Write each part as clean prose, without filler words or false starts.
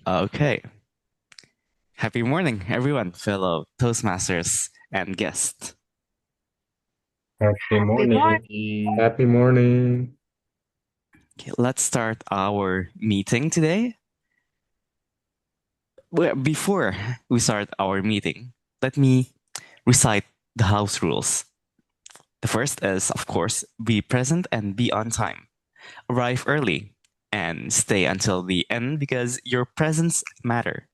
Okay. Happy morning, everyone, fellow Toastmasters and guests. Happy Good morning. morning. Happy morning. Okay, let's start our meeting today. Well, before we start our meeting, let me recite the house rules. The first is, of course, be present and be on time. Arrive early and stay until the end because your presence matter.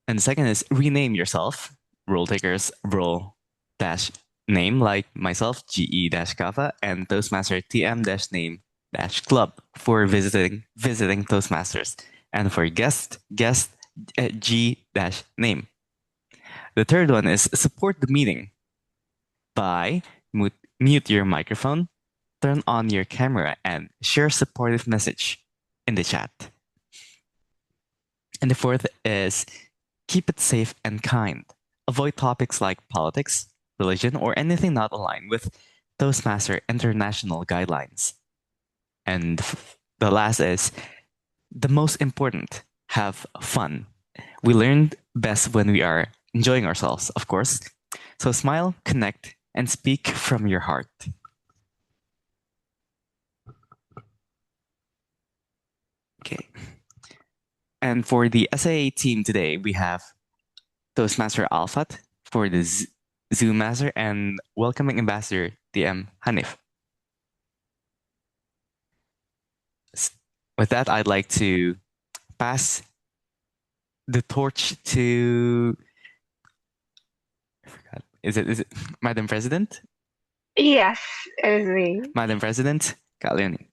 And the second is rename yourself. Role takers role dash name like myself, GE-Kava, and Toastmaster TM-name-club for visiting Toastmasters. And for guest G-name. The third one is support the meeting by mute your microphone, turn on your camera, and share supportive message in the chat. And the fourth is keep it safe and kind. Avoid topics like politics, religion, or anything not aligned with Toastmaster International guidelines. And the last is the most important, have fun. We learn best when we are enjoying ourselves, of course. So smile, connect, and speak from your heart. Okay. And for the SAA team today, we have Toastmaster Alfat for the Zoom Master and welcoming ambassador DM Hanif. With that, I'd like to pass the torch to is it Madam President? Yes, it is me. Madam President, Kak Leonie.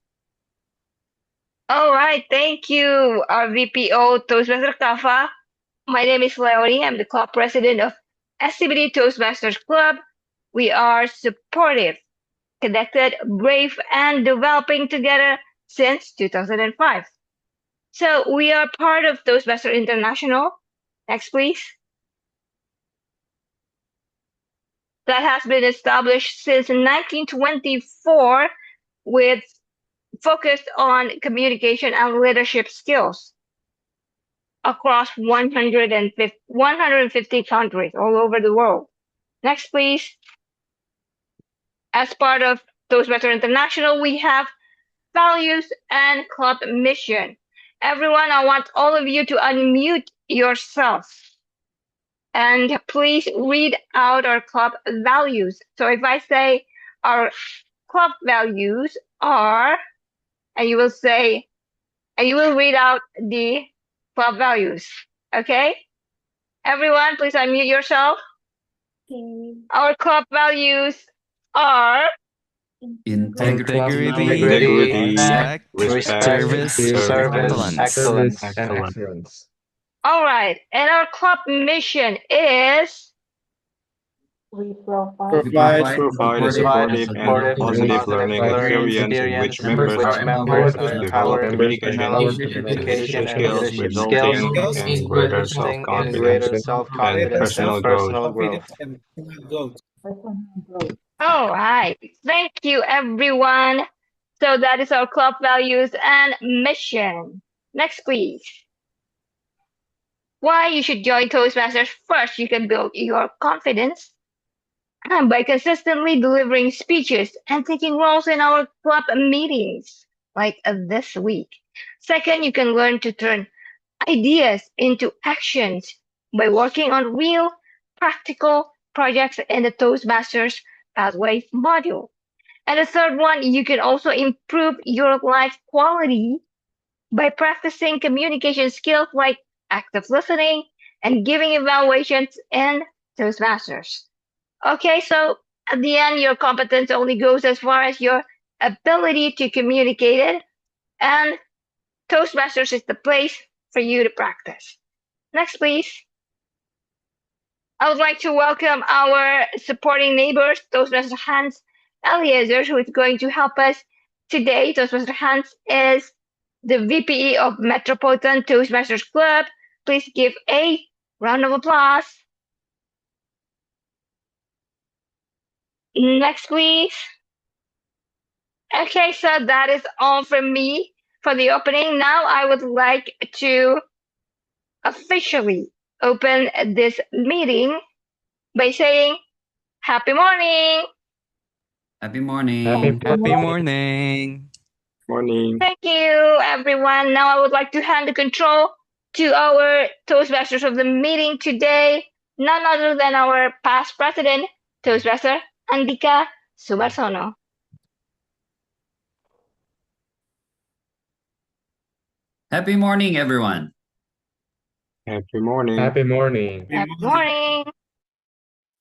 All right, thank you, our VPO Toastmaster Kafa. My name is Leonie. I'm the club president of SCBD Toastmasters Club. We are supportive, connected, brave, and developing together since 2005. So we are part of Toastmaster International. Next, please. That has been established since 1924 with focused on communication and leadership skills across 150 countries all over the world. Next, please. As part of Toastmaster International, we have values and club mission. Everyone, I want all of you to unmute yourself and please read out our club values. So if I say our club values are, and you will say, and you will read out the club values. Okay? Everyone, please unmute yourself. Our club values are Integrity, respect, service, excellence. And excellence. all right. And our club mission is Provide Provide a supportive and positive learning experience in which members are empowered to develop communication skills, resulting in greater self-confidence and personal growth. all right. Thank you, everyone. So that is our club values and mission. Next, please. Why you should join Toastmasters? First, you can build your confidence by consistently delivering speeches and taking roles in our club meetings, like this week. Second, you can learn to turn ideas into actions by working on real, practical projects in the Toastmasters Pathway module. And the third one, you can also improve your life quality by practicing communication skills like active listening and giving evaluations in Toastmasters. Okay, so at the end, your competence only goes as far as your ability to communicate it, and Toastmasters is the place for you to practice. Next, please. I would like to welcome our supporting neighbors, Toastmaster Hans Eliezer, who is going to help us today. Toastmaster Hans is the VPE of Metropolitan Toastmasters Club. Please give a round of applause. Next, please. Okay, so that is all from me for the opening. Now I would like to officially open this meeting by saying happy morning. Happy morning. Happy morning. Morning. Thank you, everyone. Now I would like to hand the control to our Toastmasters of the meeting today, none other than our past president, Toastmaster Andika Subarsono. Happy morning, everyone. Happy morning. Happy morning. Happy morning.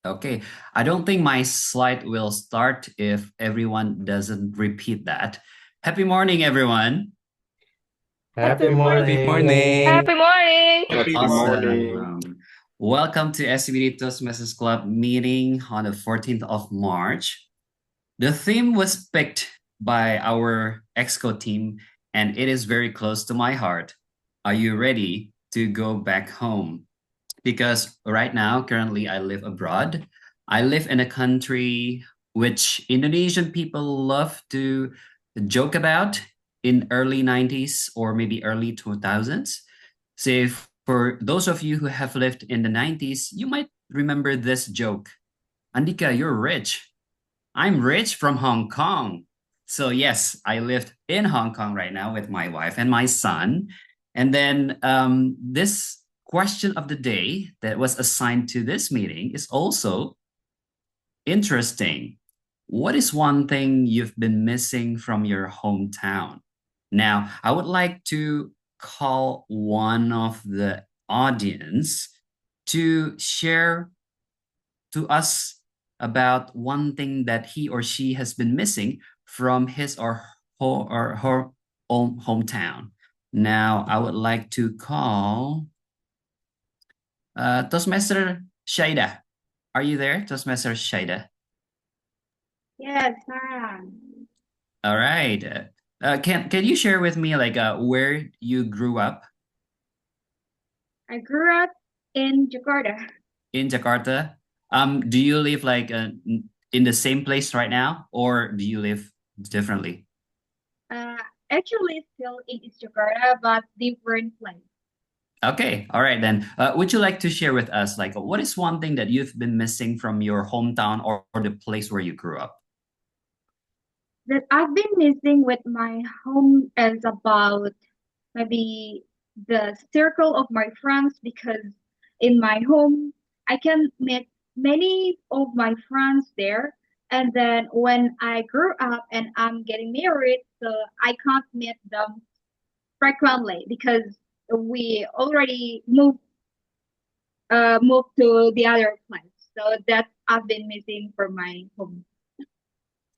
Okay, I don't think my slide will start if everyone doesn't repeat that. Happy morning, everyone. Happy morning. Happy morning. Happy morning. Happy Awesome. morning. Welcome to SCBD Toastmasters Club meeting on the 14th of March. The theme was picked by our EXCO team, and it is very close to my heart. Are you ready to go back home? Because right now, currently, I live abroad. I live in a country which Indonesian people love to joke about in early 90s or maybe early 2000s. So for those of you who have lived in the 90s, you might remember this joke. Andika, you're rich. I'm rich from Hong Kong. So yes, I lived in Hong Kong right now with my wife and my son. And then this question of the day that was assigned to this meeting is also interesting. What is one thing you've been missing from your hometown? Now, I would like to call one of the audience to share to us about one thing that he or she has been missing from his or her own hometown. Now, I would like to call Toastmaster Shaida. Are you there, Toastmaster Shaida? Yes, ma'am. All right. Can you share with me like where you grew up? I grew up in Jakarta. In Jakarta. Do you live like in the same place right now, or do you live differently? Actually still in East Jakarta, but different place. Okay, all right then. Would you like to share with us like what is one thing that you've been missing from your hometown or the place where you grew up? That I've been missing with my home is about maybe the circle of my friends, because in my home I can meet many of my friends there. And then when I grew up and I'm getting married, so I can't meet them frequently because we already moved to the other place. So that I've been missing from my home.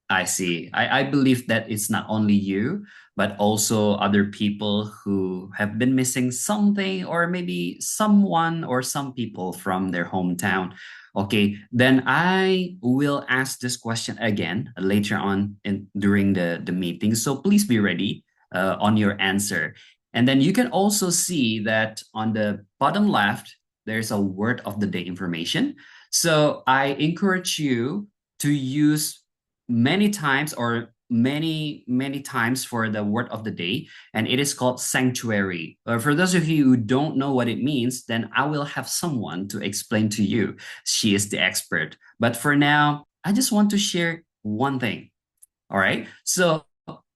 I see. I believe that it's not only you, but also other people who have been missing something or maybe someone or some people from their hometown. Okay, then I will ask this question again later on during the meeting. So please be ready on your answer. And then you can also see that on the bottom left, there's a word of the day information. So I encourage you to use many times or many times for the word of the day, and it is called sanctuary. For those of you who don't know what it means, then I will have someone to explain to you. She is the expert. But for now, I just want to share one thing. All right, so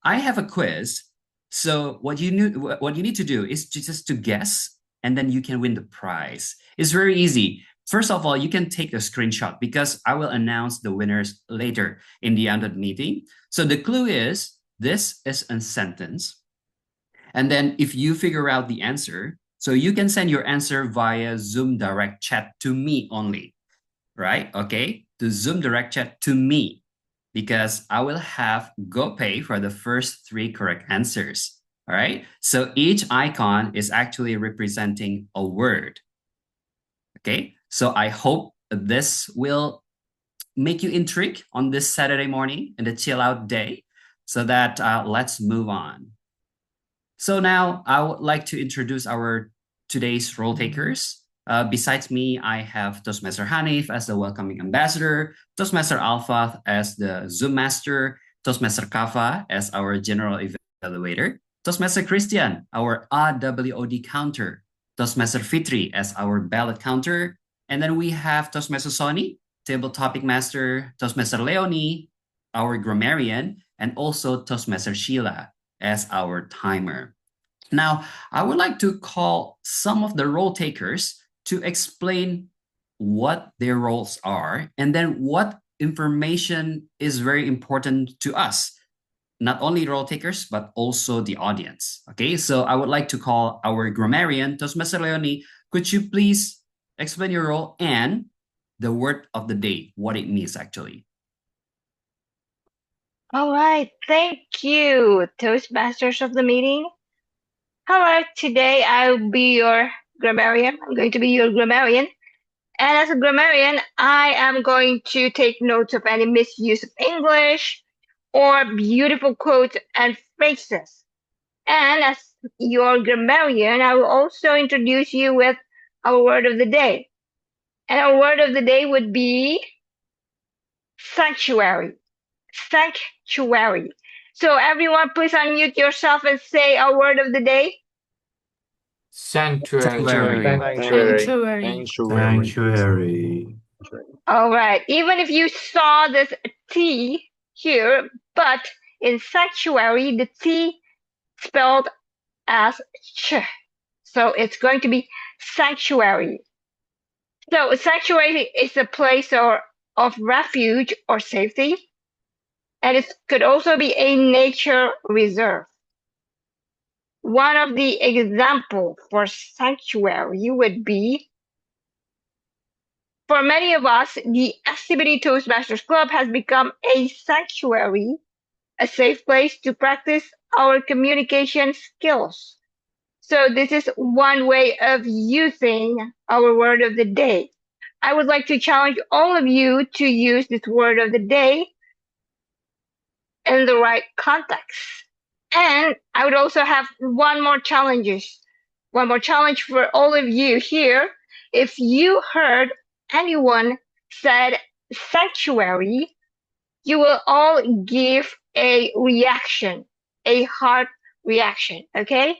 I have a quiz. So what you need to do is just to guess, and then you can win the prize. It's very easy. First of all, you can take a screenshot because I will announce the winners later in the end of the meeting. So the clue is, this is a sentence. And then if you figure out the answer, so you can send your answer via Zoom direct chat to me only, right? Okay, the Zoom direct chat to me, because I will have GoPay for the first 3 correct answers. All right, so each icon is actually representing a word. Okay, so I hope this will make you intrigued on this Saturday morning and the chill out day, so that let's move on. So now I would like to introduce our today's role takers. Besides me, I have Toastmaster Hanif as the welcoming ambassador, Toastmaster Alpha as the Zoom master, Toastmaster Kafa as our general evaluator, Toastmaster Christian, our AWOD counter. Toastmaster Fitri as our ballot counter. And then we have Toastmaster Sonny, table topic master, Toastmaster Leonie, our grammarian, and also Toastmaster Sheila as our timer. Now, I would like to call some of the role takers to explain what their roles are and then what information is very important to us, not only role takers, but also the audience. Okay, so I would like to call our grammarian, Toastmaster Leonie. Could you please explain your role and the word of the day, what it means actually? All right, thank you, Toastmasters of the meeting. All right, today I'll be your grammarian. I'm going to be your grammarian. And as a grammarian, I am going to take notes of any misuse of English or beautiful quotes and phrases. And as your grammarian, I will also introduce you with our word of the day. And our word of the day would be sanctuary. Sanctuary. So everyone, please unmute yourself and say our word of the day. Sanctuary. Sanctuary. All right. Even if you saw this T here, but in sanctuary, the T spelled as ch. So it's going to be sanctuary. So sanctuary is a place of refuge or safety. And it could also be a nature reserve. One of the examples for sanctuary would be, for many of us, the SCBD Toastmasters Club has become a sanctuary, a safe place to practice our communication skills. So this is one way of using our word of the day. I would like to challenge all of you to use this word of the day in the right context. And I would also have one more challenge for all of you here. If you heard anyone said sanctuary, you will all give a reaction, a heart reaction, okay?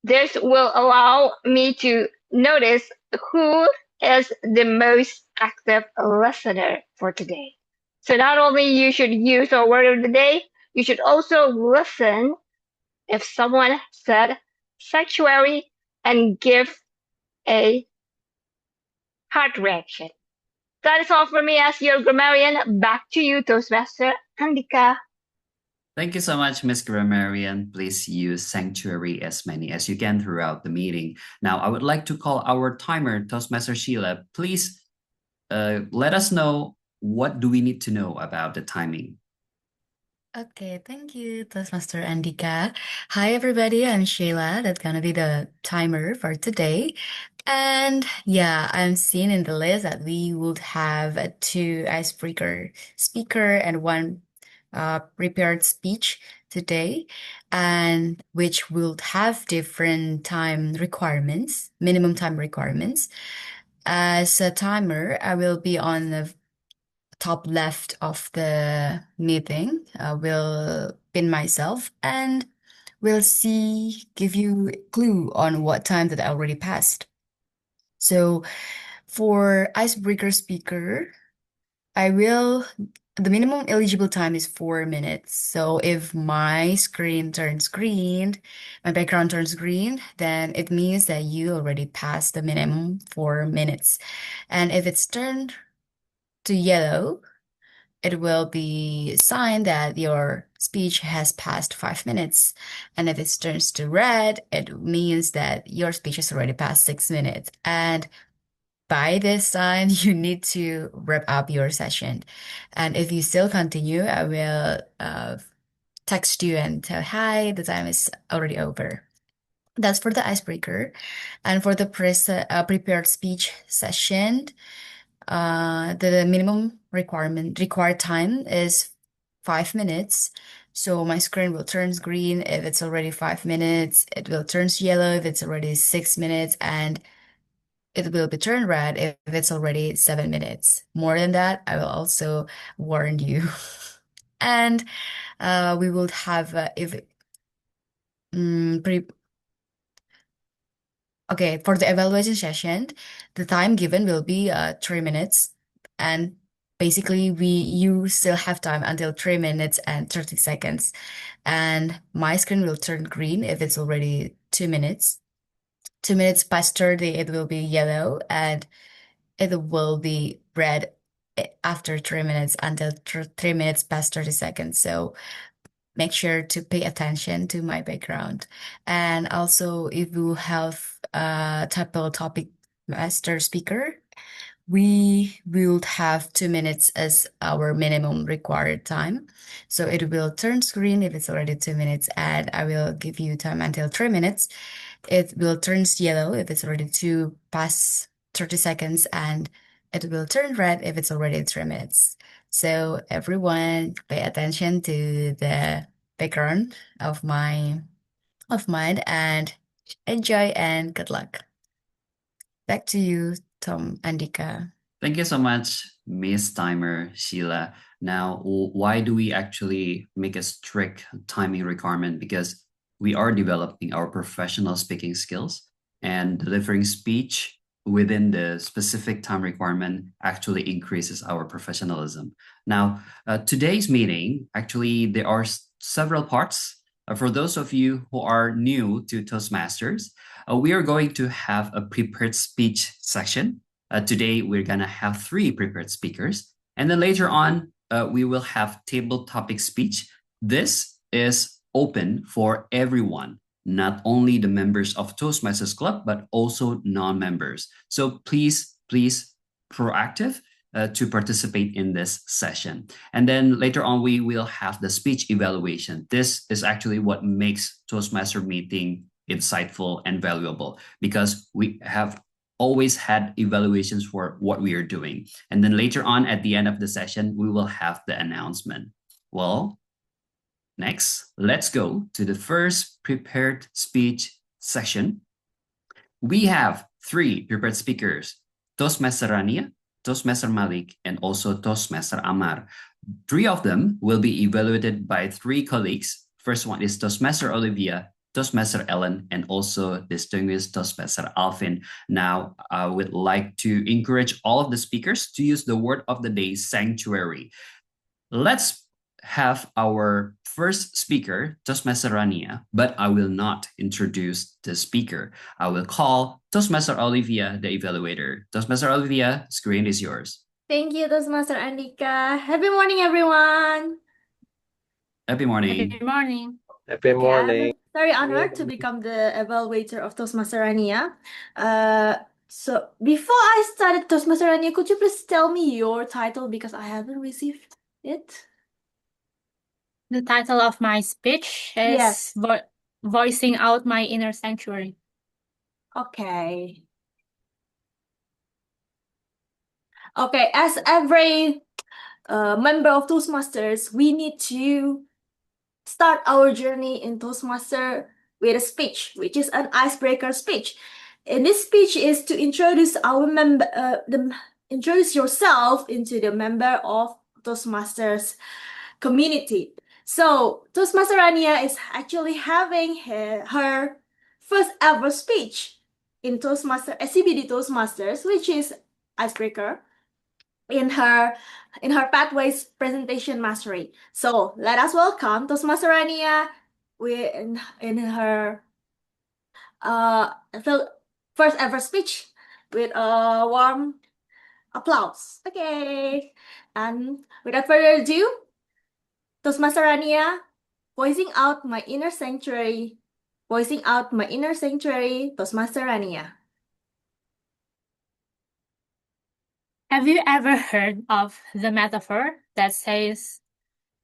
This will allow me to notice who is the most active listener for today. So not only you should use our word of the day, you should also listen if someone said sanctuary and give a heart reaction. That is all for me as your grammarian. Back to you, Toastmaster Andika. Thank you so much, Miss Grammarian. Please use sanctuary as many as you can throughout the meeting. Now, I would like to call our timer, Toastmaster Sheila. Please let us know what do we need to know about the timing. Okay, thank you, Toastmaster Andika. Hi, everybody. I'm Sheila. That's gonna be the timer for today. And yeah, I'm seeing in the list that we would have two icebreaker speaker and one prepared speech today, and which will have different time requirements, minimum time requirements. As a timer, I will be on the top left of the meeting. Will pin myself and we'll give you a clue on what time that I already passed. So for icebreaker speaker, the minimum eligible time is 4 minutes. So if my screen turns green, my background turns green, then it means that you already passed the minimum 4 minutes. And if it's turned to yellow, it will be a sign that your speech has passed 5 minutes. And if it turns to red, it means that your speech has already passed 6 minutes. And by this sign, you need to wrap up your session. And if you still continue, I will text you and tell, hi, the time is already over. That's for the icebreaker. And for the prepared speech session, the minimum required time is 5 minutes. So my screen will turn green if it's already 5 minutes. It will turn yellow if it's already 6 minutes, and it will be turned red if it's already 7 minutes. More than that, I will also warn you. And we will have Okay, for the evaluation session, the time given will be 3 minutes, and basically you still have time until 3 minutes and 30 seconds, and my screen will turn green if it's already 2 minutes. 2 minutes past 30, it will be yellow, and it will be red after 3 minutes until 3 minutes past 30 seconds. So make sure to pay attention to my background. And also, if you have a topic master speaker, we will have 2 minutes as our minimum required time. So it will turn green if it's already 2 minutes, and I will give you time until 3 minutes. It will turn yellow if it's already past 30 seconds, and it will turn red if it's already 3 minutes. So everyone pay attention to the background of mine and enjoy and good luck. Back to you, Tom Andika. Thank you so much, Miss Timer, Sheila. Now, why do we actually make a strict timing requirement? Because we are developing our professional speaking skills, and delivering speech within the specific time requirement actually increases our professionalism. Now, today's meeting, actually, there are several parts. For those of you who are new to Toastmasters, we are going to have a prepared speech section. Today, we're going to have 3 prepared speakers. And then later on, we will have table topic speech. This is open for everyone, not only the members of Toastmasters Club, but also non-members. So please, proactive to participate in this session. And then later on, we will have the speech evaluation. This is actually what makes Toastmaster meeting insightful and valuable, because we have always had evaluations for what we are doing. And then later on, at the end of the session, we will have the announcement. Well, next, let's go to the first prepared speech session. We have 3 prepared speakers, Toastmaster Rania, Toastmaster Malik, and also Toastmaster Amar. 3 of them will be evaluated by 3 colleagues. First one is Toastmaster Olivia, Toastmaster Ellen, and also distinguished Toastmaster Alvin. Now, I would like to encourage all of the speakers to use the word of the day, sanctuary. Let's have our first speaker, Toastmaster Rania, but I will not introduce the speaker. I will call Toastmaster Olivia, the evaluator. Toastmaster Olivia, screen is yours. Thank you, Toastmaster Andika. Happy morning, everyone. Happy morning. Happy morning. Happy morning. I'm very honored to become the evaluator of Toastmaster Rania. So before I started Toastmaster Rania, could you please tell me your title, because I haven't received it? The title of my speech is Yes. Voicing Out My Inner Sanctuary. Okay. Okay, as every member of Toastmasters, we need to start our journey in Toastmaster with a speech, which is an icebreaker speech. And this speech is to introduce our member, introduce yourself into the member of Toastmasters community. So Toastmaster Rania is actually having her first ever speech in Toastmaster SCBD Toastmasters, which is icebreaker, in her pathways presentation mastery. So let us welcome Toastmaster Rania in her first ever speech with a warm applause. Okay, and without further ado, Toastmaster Rania, voicing out my inner sanctuary. Voicing out my inner sanctuary, Toastmaster Rania. Have you ever heard of the metaphor that says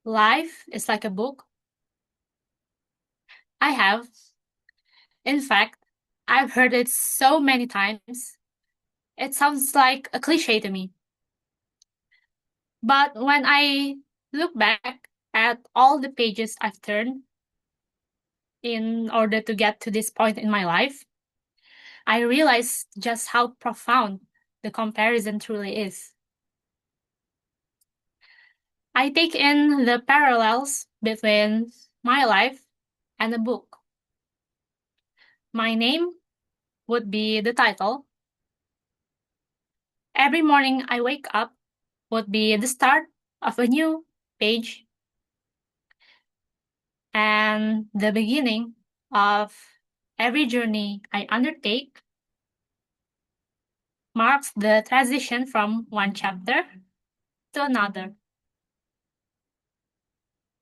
life is like a book? I have. In fact, I've heard it so many times. It sounds like a cliche to me. But when I look back at all the pages I've turned in order to get to this point in my life, I realize just how profound the comparison truly is. I take in the parallels between my life and the book. My name would be the title. Every morning I wake up would be the start of a new page and the beginning of every journey I undertake marks the transition from one chapter to another.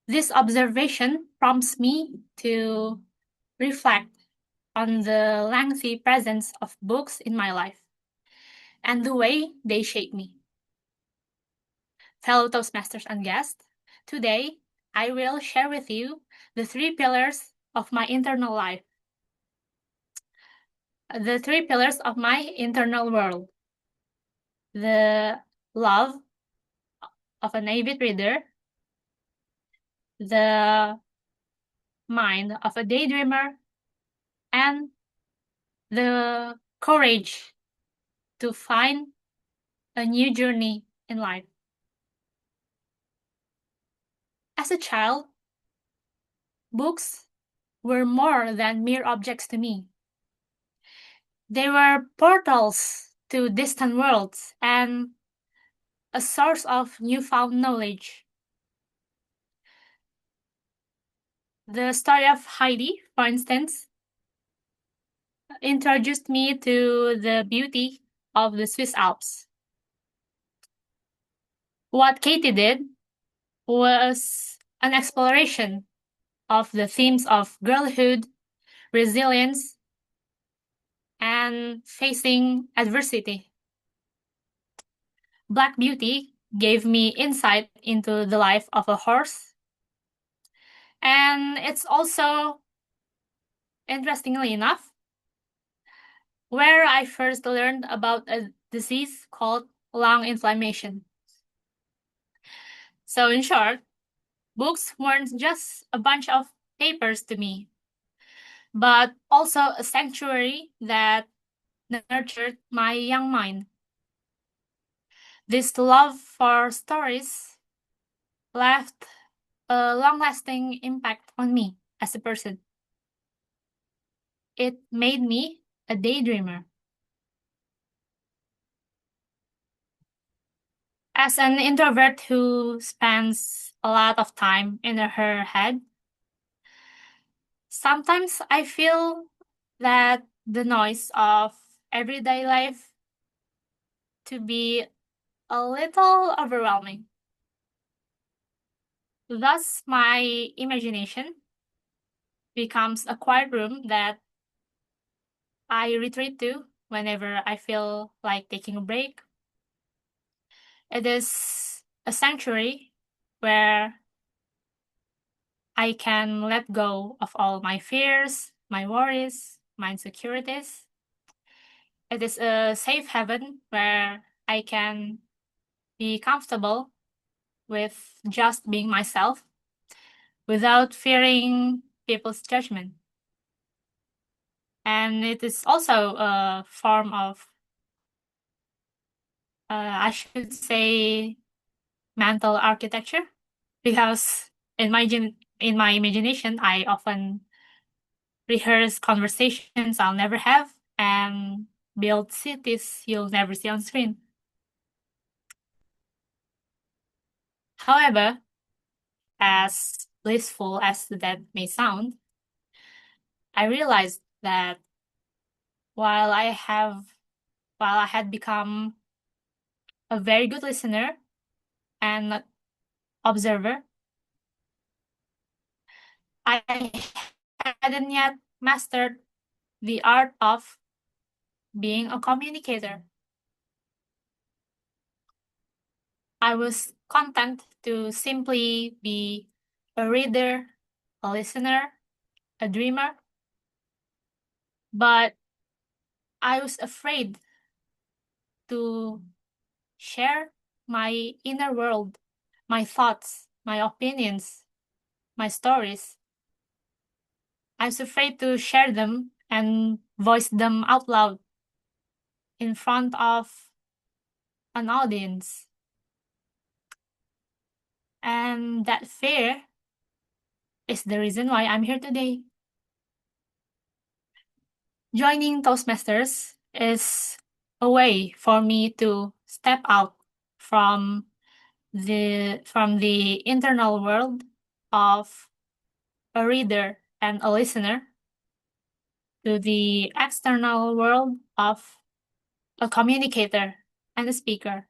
This observation prompts me to reflect on the lengthy presence of books in my life and the way they shape me. Fellow Toastmasters and guests, today I will share with you the 3 pillars of my internal life, the 3 pillars of my internal world: the love of an avid reader, the mind of a daydreamer, and the courage to find a new journey in life. As a child, books were more than mere objects to me. They were portals to distant worlds and a source of newfound knowledge. The story of Heidi, for instance, introduced me to the beauty of the Swiss Alps. What Katie did was an exploration of the themes of girlhood, resilience, and facing adversity. Black Beauty gave me insight into the life of a horse. And it's also, interestingly enough, where I first learned about a disease called lung inflammation. So in short, books weren't just a bunch of papers to me, but also a sanctuary that nurtured my young mind. This love for stories left a long-lasting impact on me as a person. It made me a daydreamer. As an introvert who spends a lot of time in her head, sometimes I feel that the noise of everyday life to be a little overwhelming. Thus, my imagination becomes a quiet room that I retreat to whenever I feel like taking a break. It is a sanctuary where I can let go of all my fears, my worries, my insecurities. It is a safe haven where I can be comfortable with just being myself without fearing people's judgment. And it is also a form of, I should say, mental architecture, because in my imagination, I often rehearse conversations I'll never have and build cities you'll never see on screen. However, as blissful as that may sound, I realized that while I had become a very good listener and observer, I hadn't yet mastered the art of being a communicator. I was content to simply be a reader, a listener, a dreamer, but I was afraid to share my inner world, my thoughts, my opinions, my stories. I was afraid to share them and voice them out loud in front of an audience. And that fear is the reason why I'm here today. joining Toastmasters is a way for me to step out from the internal world of a reader and a listener to the external world of a communicator and a speaker.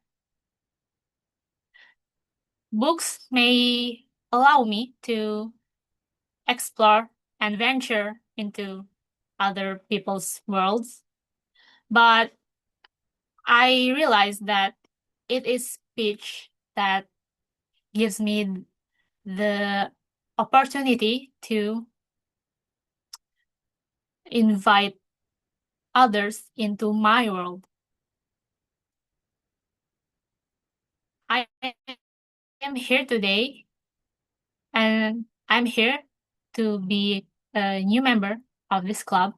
Books may allow me to explore and venture into other people's worlds, but I realized that it is speech that gives me the opportunity to invite others into my world. I am here today, and I'm here to be a new member of this club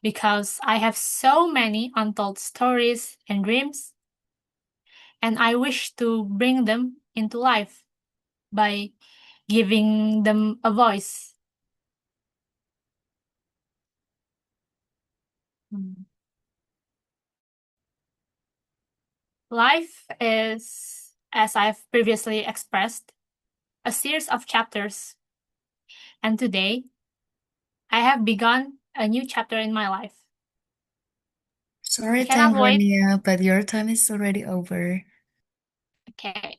because I have so many untold stories and dreams, and I wish to bring them into life by giving them a voice. Life is, as I've previously expressed, a series of chapters. And today, I have begun a new chapter in my life. Sorry, I cannot wait. Tangrania, but your time is already over. Okay.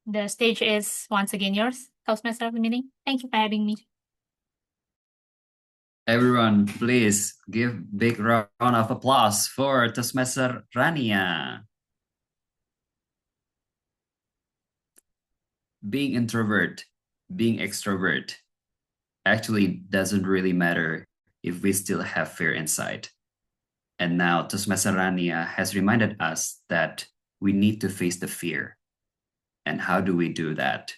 The stage is once again yours, Toastmaster of the meeting. Thank you for having me. Everyone, please give big round of applause for Toastmaster Rania. Being introvert, being extrovert, actually doesn't really matter if we still have fear inside. And now Toastmaster Rania has reminded us that we need to face the fear. And how do we do that?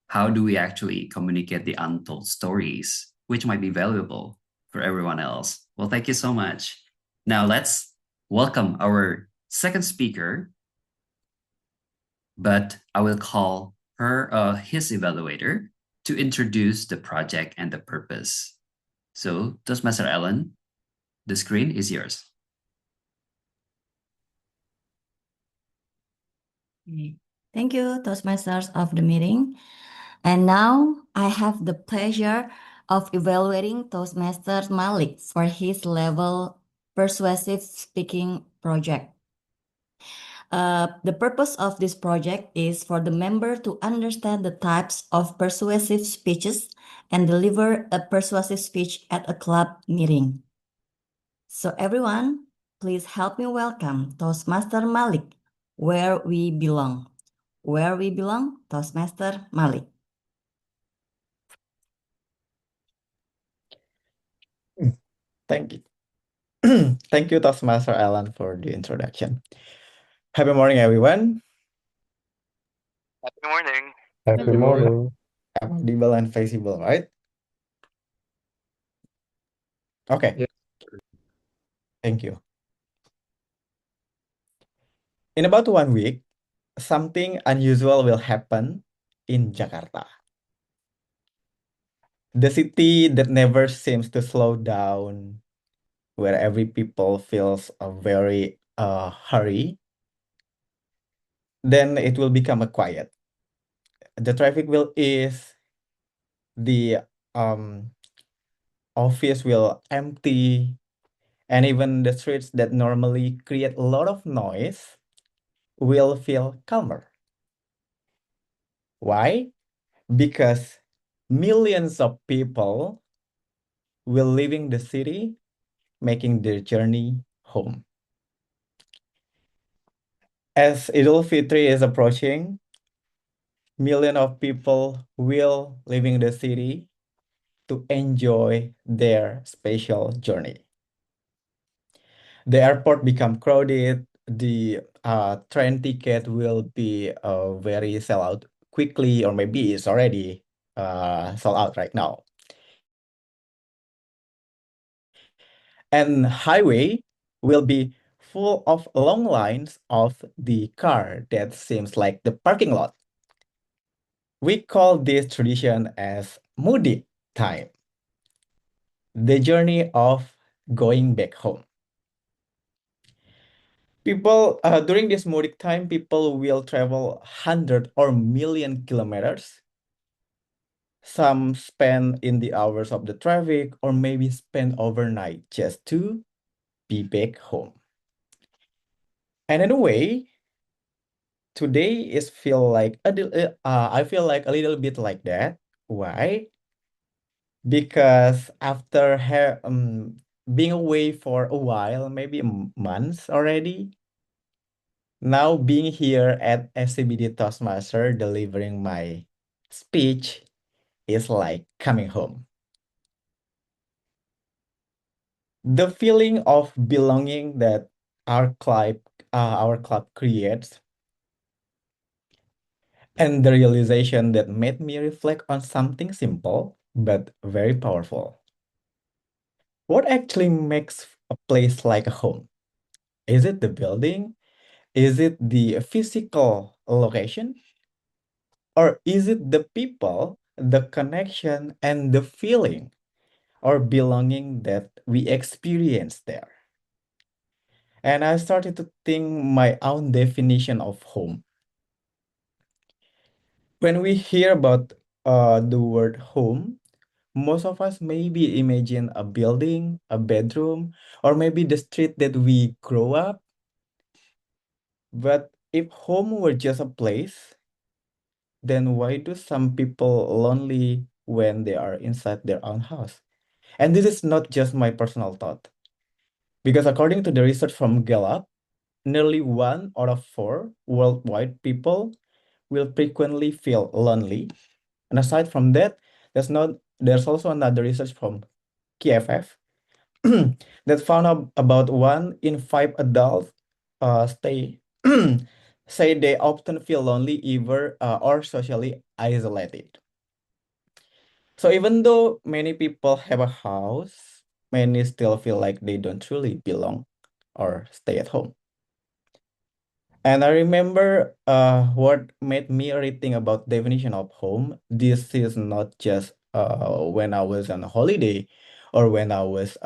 How do we actually communicate the untold stories, which might be valuable for everyone else? Well, thank you so much. Now let's welcome our second speaker, but I will call her his evaluator to introduce the project and the purpose. So, Toastmaster Ellen, the screen is yours. Thank you, Toastmasters of the meeting. And now I have the pleasure of evaluating Toastmaster Malik for his level persuasive speaking project. The purpose of this project is for the member to understand the types of persuasive speeches and deliver a persuasive speech at a club meeting. So everyone, please help me welcome Toastmaster Malik, where we belong. Where we belong, Toastmaster Malik. Thank you. Thank you, Toastmaster Alan, for the introduction. Happy morning, everyone. Happy morning. Happy morning. I'm audible and visible, right? Okay. Yeah. Thank you. In about 1 week, something unusual will happen in Jakarta. The city that never seems to slow down, where every people feels a very hurry, then it will become a quiet. The traffic will ease, the office will empty, and even the streets that normally create a lot of noise will feel calmer. Why? Because millions of people will leaving the city, making their journey home. As Idul Fitri is approaching, millions of people will leaving the city to enjoy their special journey. The airport become crowded, the train ticket will be very sell out quickly, or maybe it's already sold out right now. And highway will be full of long lines of the car that seems like the parking lot. We call this tradition as Mudik time. the journey of going back home. People, during this Mudik time, people will travel 100 or million kilometers. Some spend in the hours of the traffic or maybe spend overnight just to be back home. And in a way, today is feel like I feel like a little bit like that. Why? Because after being away for a while, maybe months already, now being here at SCBD Toastmaster delivering my speech is like coming home. The feeling of belonging that our club creates, and the realization that made me reflect on something simple but very powerful. What actually makes a place like a home? Is it the building? Is it the physical location? Or is it the people, the connection, and the feeling or belonging that we experience there? And I started to think my own definition of home. When we hear about the word home, most of us maybe imagine a building, a bedroom, or maybe the street that we grow up. But if home were just a place, then why do some people lonely when they are inside their own house? And this is not just my personal thought. Because according to the research from Gallup, nearly 1 out of 4 worldwide people will frequently feel lonely. And aside from that, there's also another research from KFF that found out about 1 in 5 adults stay say they often feel lonely either or socially isolated. So even though many people have a house, many still feel like they don't truly belong or stay at home. And I remember what made me rethink about definition of home. This is not just when I was on a holiday or when I was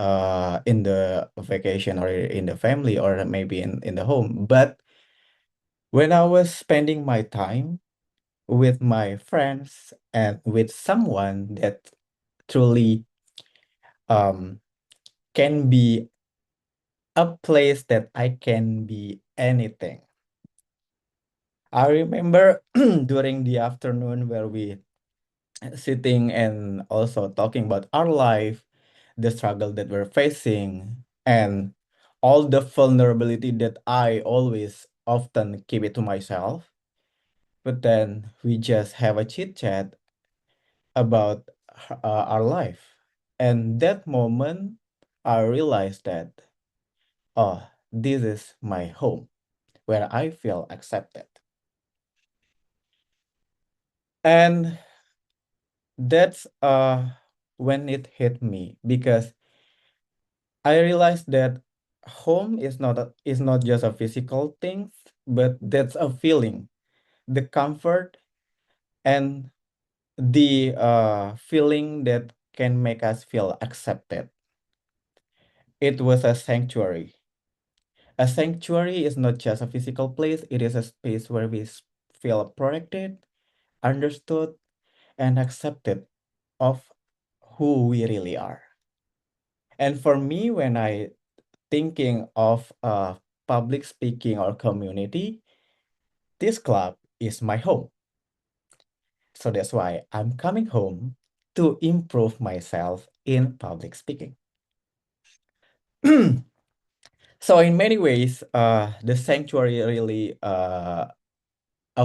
in the vacation or in the family or maybe in the home, but when I was spending my time with my friends and with someone that truly can be a place that I can be anything. I remember during the afternoon where we sitting and also talking about our life, the struggle that we're facing, and all the vulnerability that I always often keep it to myself. But then we just have a chit chat about our life. And that moment, I realized that, oh, this is my home where I feel accepted. And that's when it hit me because I realized that home is not just a physical thing, but that's a feeling, the comfort and the feeling that can make us feel accepted. It was a sanctuary. A sanctuary is not just a physical place, it is a space where we feel protected, understood, and accepted of who we really are. And for me, when I thinking of public speaking or community, this club is my home. So that's why I'm coming home to improve myself in public speaking. So in many ways, the sanctuary really a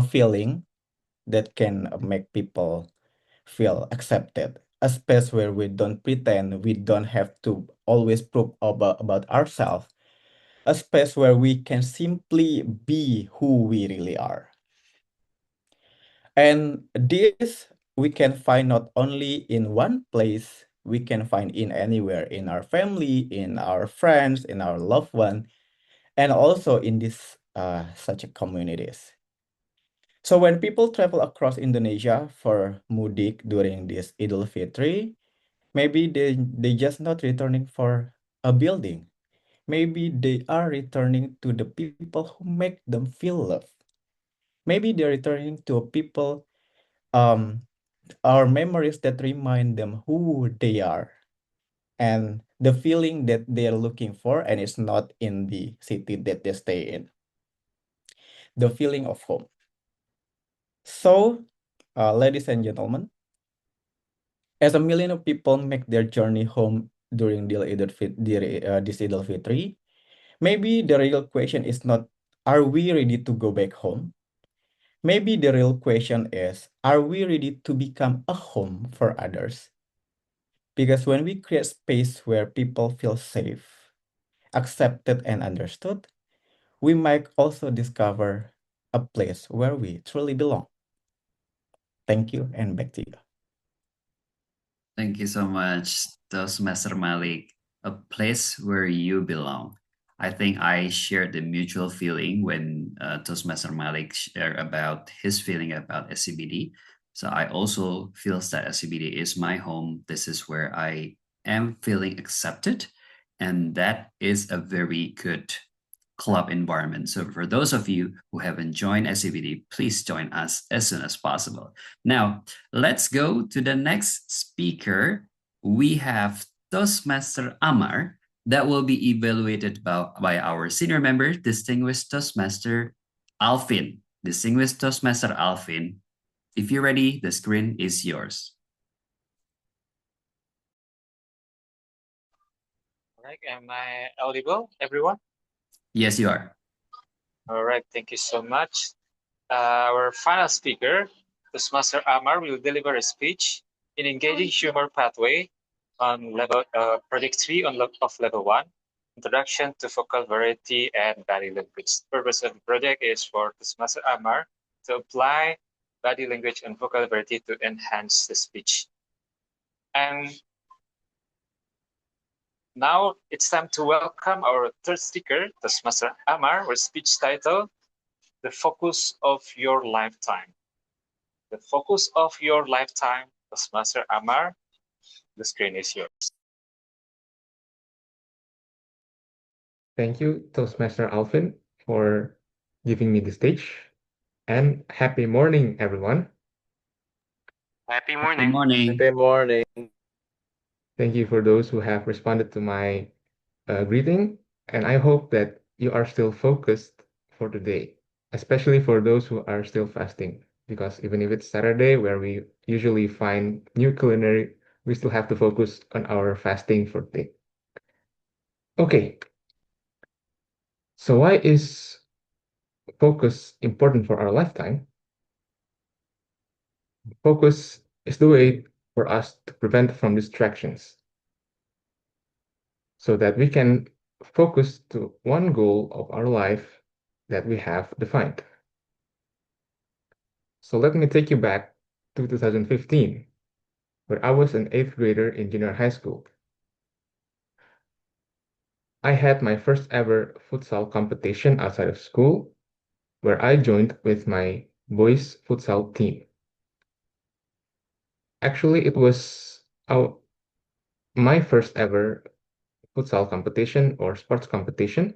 feeling that can make people feel accepted, a space where we don't pretend, we don't have to always prove about ourselves, a space where we can simply be who we really are. And this we can find not only in one place, we can find in anywhere, in our family, in our friends, in our loved one, and also in this such communities. So when people travel across Indonesia for Mudik during this Idul Fitri, Maybe they just not returning for a building. Maybe they are returning to the people who make them feel loved. Maybe they're returning to people, our memories that remind them who they are and the feeling that they're looking for, and it's not in the city that they stay in. The feeling of home. So, ladies and gentlemen, as a million of people make their journey home during this Eid al-Fitri, maybe the real question is not, are we ready to go back home? Maybe the real question is, are we ready to become a home for others? Because when we create space where people feel safe, accepted, and understood, we might also discover a place where we truly belong. Thank you, and back to you. Thank you so much, Toastmaster Malik. A place where you belong. I think I shared the mutual feeling when Toastmaster Malik shared about his feeling about SCBD. So I also feel that SCBD is my home. This is where I am feeling accepted. And that is a very good club environment. So for those of you who haven't joined SCBD, please join us as soon as possible. Now, let's go to the next speaker. We have Toastmaster Amar that will be evaluated by our senior member, Distinguished Toastmaster Alvin. Distinguished Toastmaster Alvin, if you're ready, the screen is yours. All right, am I audible, everyone? Yes, you are. All right, thank you so much. Our final speaker, Toastmaster Amar, will deliver a speech in engaging humor pathway on project 3 of level 1, introduction to vocal variety and body language. The purpose of the project is for Toastmaster Amar to apply body language and vocal variety to enhance the speech. And now it's time to welcome our third speaker, Toastmaster Amar, with speech title, The Focus of Your Lifetime. The Focus of Your Lifetime, Toastmaster Amar, the screen is yours. Thank you, Toastmaster Alvin, for giving me the stage. And happy morning, everyone. Happy morning. Good morning. Happy morning. Thank you for those who have responded to my greeting. And I hope that you are still focused for today, especially for those who are still fasting. Because even if it's Saturday, where we usually find new culinary, we still have to focus on our fasting for today. Okay. So why is focus important for our lifetime? Focus is the way for us to prevent from distractions so that we can focus to one goal of our life that we have defined. So let me take you back to 2015, where I was an 8th grader in junior high school. I had my first ever futsal competition outside of school, where I joined with my boys futsal team. Actually, it was my first ever futsal competition or sports competition.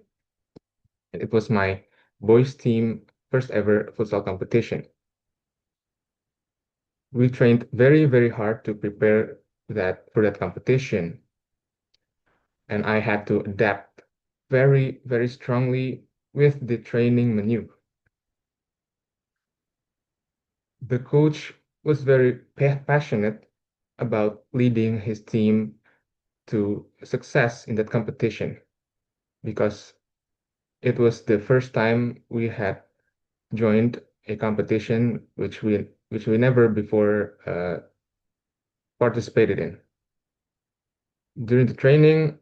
It was my boys team first ever futsal competition. We trained very, very hard to prepare for that competition. And I had to adapt very, very strongly with the training menu. The coach was very passionate about leading his team to success in that competition because it was the first time we had joined a competition which we never before participated in. During the training,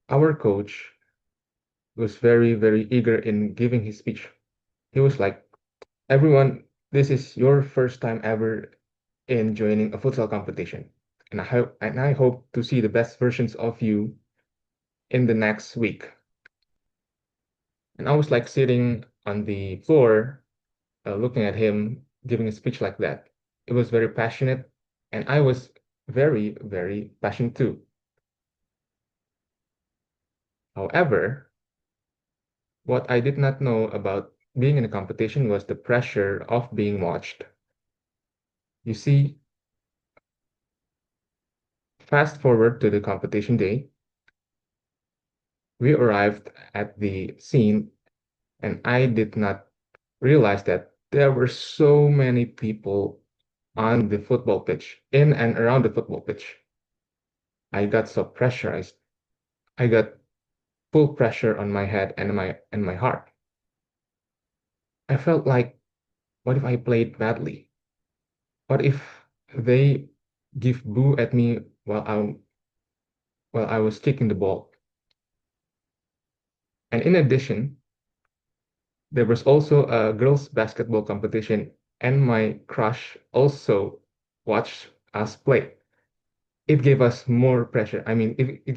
our coach was very, very eager in giving his speech. He was like, everyone, this is your first time ever in joining a futsal competition. And I hope to see the best versions of you in the next week. And I was like sitting on the floor, looking at him giving a speech like that. It was very passionate, and I was very, very passionate too. However, what I did not know about being in a competition was the pressure of being watched. You see, fast forward to the competition day, we arrived at the scene, and I did not realize that there were so many people on the football pitch, in and around the football pitch. I got so pressurized. I got full pressure on my head and my heart. I felt like, what if I played badly? What if they give boo at me while I was kicking the ball? And in addition, there was also a girls' basketball competition, and my crush also watched us play. It gave us more pressure. I mean, it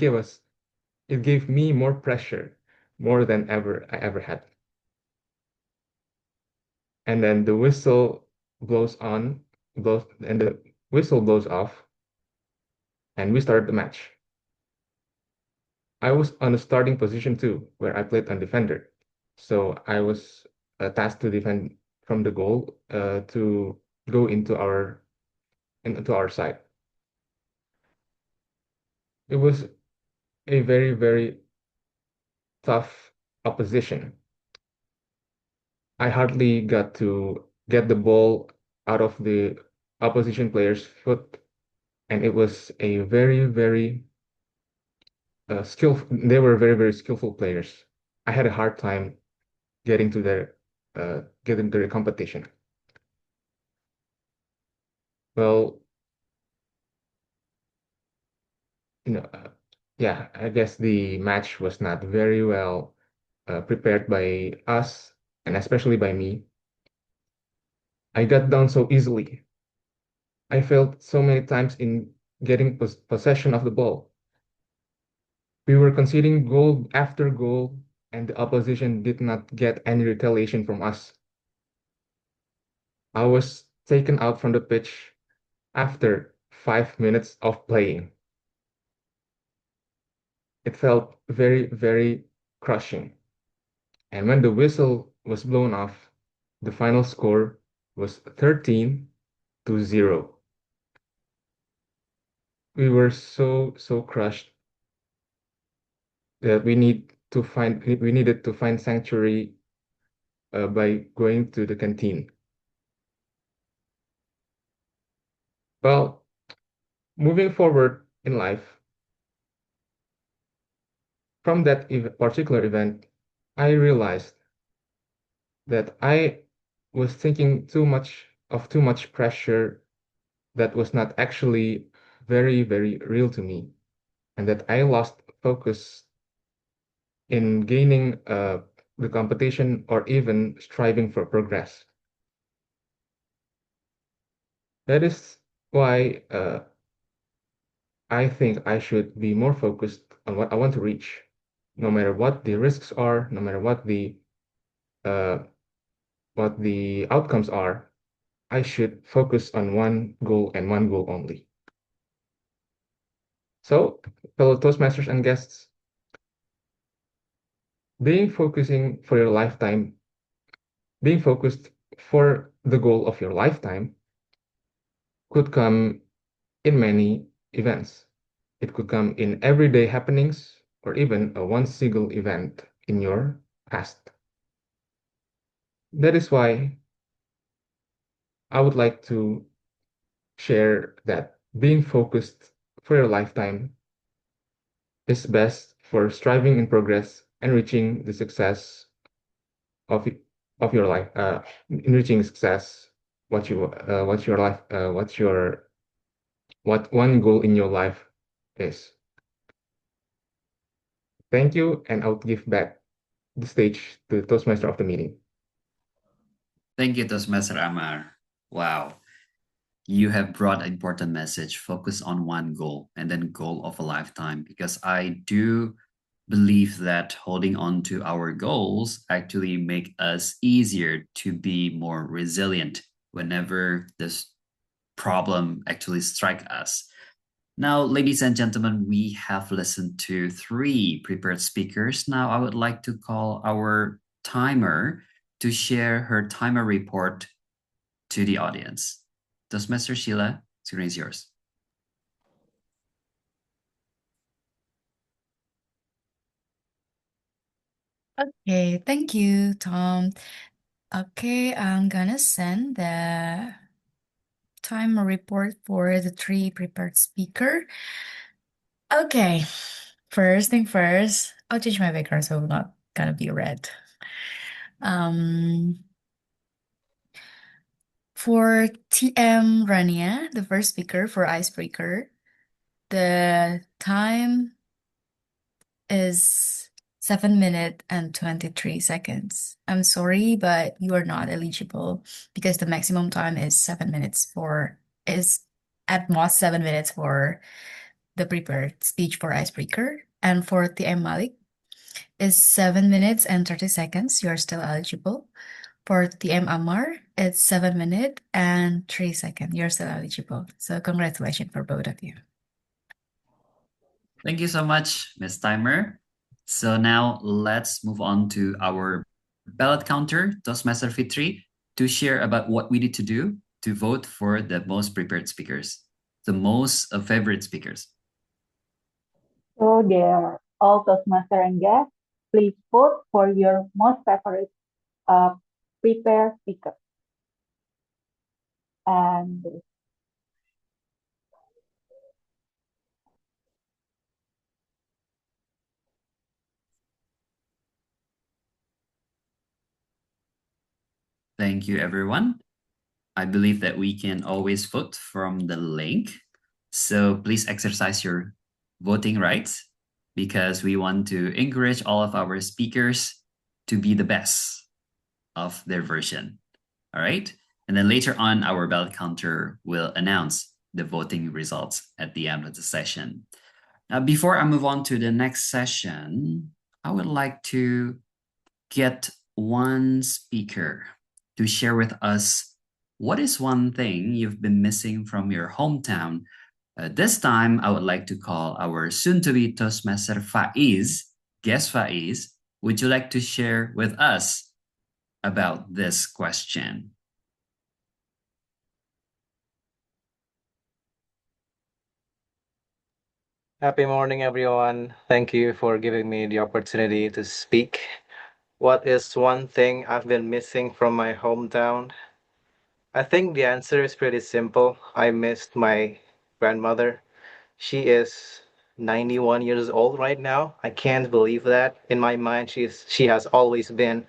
gave me more pressure, more than I ever had. And then the whistle and the whistle blows off, and we started the match. I was on a starting position too, where I played on defender. So I was tasked to defend from the goal to go into our side. It was a very, very tough opposition. I hardly got to get the ball out of the opposition player's foot, and it was a very, very skillful. They were very, very skillful players. I had a hard time getting to their competition. Well, yeah, I guess the match was not very well prepared by us, and especially by me. I got down so easily. I failed so many times in getting possession of the ball. We were conceding goal after goal, and the opposition did not get any retaliation from us. I was taken out from the pitch after 5 minutes of playing. It felt very, very crushing. And when the whistle was blown off, the final score was 13-0. We were so crushed that we needed to find sanctuary by going to the canteen. Well, moving forward in life, from that particular event, I realized that I was thinking too much pressure that was not actually very, very real to me, and that I lost focus in gaining the competition or even striving for progress. That is why I think I should be more focused on what I want to reach, no matter what the risks are, no matter what the outcomes are. I should focus on one goal and one goal only. So, fellow Toastmasters and guests, being focused for the goal of your lifetime could come in many events. It could come in everyday happenings or even a one single event in your past. That is why I would like to share that being focused for your lifetime is best for striving in progress and reaching the success of your life. In reaching success, what one goal in your life is. Thank you, and I'll give back the stage to the Toastmaster of the meeting. Thank you, Toastmaster Amar. Wow. You have brought an important message. Focus on one goal and then goal of a lifetime, because I do believe that holding on to our goals actually make us easier to be more resilient whenever this problem actually strike us. Now, ladies and gentlemen, we have listened to 3 prepared speakers. Now, I would like to call our timer to share her timer report to the audience. Toastmaster Sheila, screen is yours. Okay, thank you, Tom. Okay, I'm gonna send the timer report for the 3 prepared speaker. Okay, first thing first, I'll change my background so it's not gonna be red. For TM Rania, the first speaker for icebreaker, the time is 7 minutes and 23 seconds. I'm sorry, but you are not eligible because the maximum time is 7 minutes is at most 7 minutes for the prepared speech for icebreaker. And for TM Malik is 7 minutes and 30 seconds. You are still eligible. For TM Amar, it's 7 minutes and 3 seconds. You're still eligible. So congratulations for both of you. Thank you so much, Ms. Timer. So now let's move on to our ballot counter, Toastmaster Fitri, to share about what we need to do to vote for the most prepared speakers, the most favorite speakers. So there, all Toastmaster and guests, please vote for your most favorite prepared speaker. And Thank you, everyone. I believe that we can always vote from the link. So please exercise your voting rights because we want to encourage all of our speakers to be the best of their version. All right. And then later on, our ballot counter will announce the voting results at the end of the session. Now, before I move on to the next session, I would like to get one speaker to share with us what is one thing you've been missing from your hometown. This time, I would like to call our soon-to-be Toastmaster Faiz. Guest Faiz, would you like to share with us about this question? Happy morning, everyone. Thank you for giving me the opportunity to speak. What is one thing I've been missing from my hometown? I think the answer is pretty simple. I missed my grandmother. She is 91 years old right now. I can't believe that. In my mind, she has always been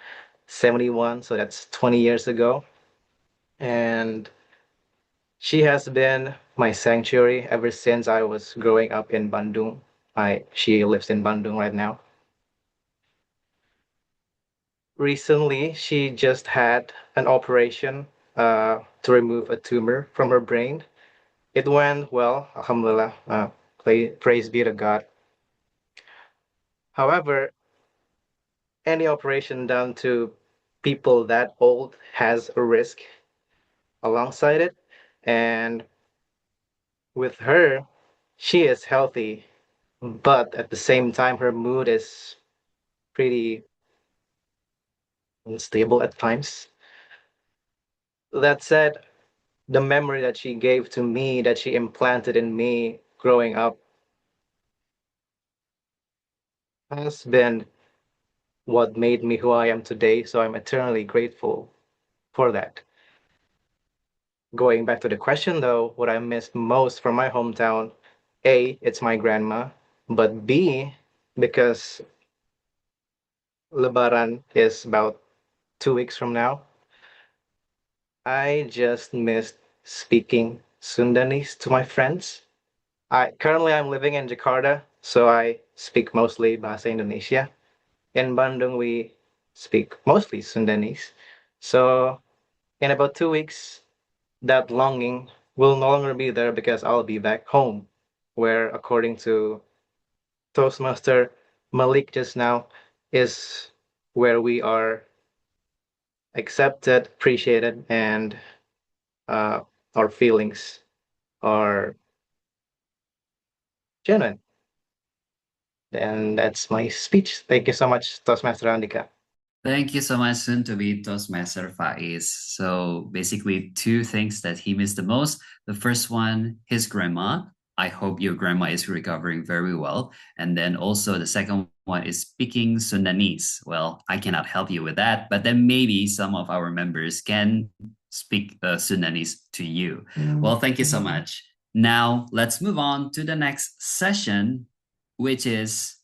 71, so that's 20 years ago. And she has been my sanctuary ever since I was growing up in Bandung. She lives in Bandung right now. Recently, she just had an operation to remove a tumor from her brain. It went well, alhamdulillah. Praise be to God. However, any operation done to people that old has a risk alongside it. And with her, she is healthy, but at the same time, her mood is pretty unstable at times. That said, the memory that she gave to me, that she implanted in me growing up, has been what made me who I am today. So I'm eternally grateful for that. Going back to the question though, what I missed most from my hometown, A, it's my grandma, but B, because Lebaran is about 2 weeks from now, I just missed speaking Sundanese to my friends. Currently I'm living in Jakarta, so I speak mostly Bahasa Indonesia. In Bandung, we speak mostly Sundanese. So in about 2 weeks, that longing will no longer be there because I'll be back home, where according to Toastmaster Malik just now, is where we are accepted, appreciated, and our feelings are genuine. And that's my speech. Thank you so much, Toastmaster Andika. Thank you so much, soon to be Toastmaster Faiz. So basically, two things that he missed the most. The first one, his grandma. I hope your grandma is recovering very well. And then also the second one is speaking Sundanese. Well, I cannot help you with that, but then maybe some of our members can speak Sundanese to you. Well, thank you so much. Now let's move on to the next session, which is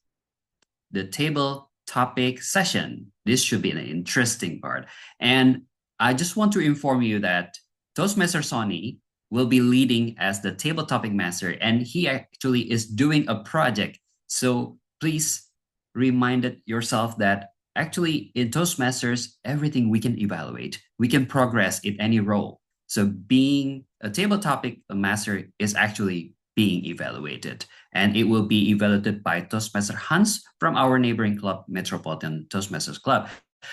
the table topic session. This should be an interesting part. And I just want to inform you that Toastmaster Sonny will be leading as the table topic master, and he actually is doing a project. So please remind yourself that actually in Toastmasters, everything we can evaluate, we can progress in any role. So being a table topic master is actually being evaluated, and it will be evaluated by Toastmaster Hans from our neighboring club, Metropolitan Toastmasters Club.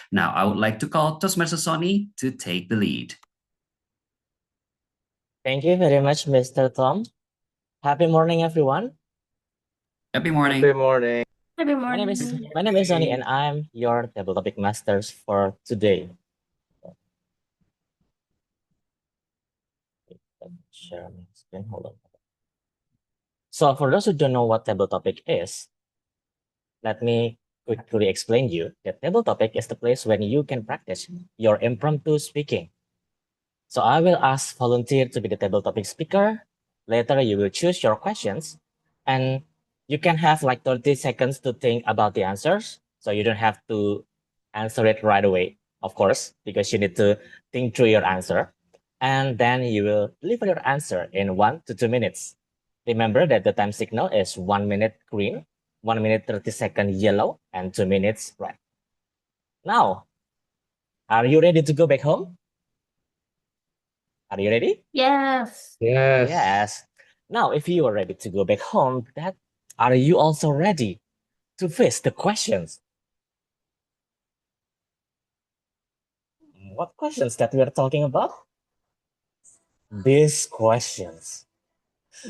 Now, I would like to call Toastmaster Sonny to take the lead. Thank you very much, Mr. Tom. Happy morning, everyone. Happy morning. Happy morning. Happy My name is morning. Sonny, and I'm your table topic masters for today. Share my screen. Hold on. So for those who don't know what table topic is, let me quickly explain you that table topic is the place when you can practice your impromptu speaking. So I will ask volunteer to be the table topic speaker. Later, you will choose your questions, and you can have like 30 seconds to think about the answers. So you don't have to answer it right away, of course, because you need to think through your answer. And then you will deliver your answer in 1 to 2 minutes. Remember that the time signal is 1 minute green, 1 minute 30 second yellow, and 2 minutes red. Now, are you ready to go back home? Are you ready? Yes. Yes. Now, if you are ready to go back home, are you also ready to face the questions? What questions that we are talking about? These questions.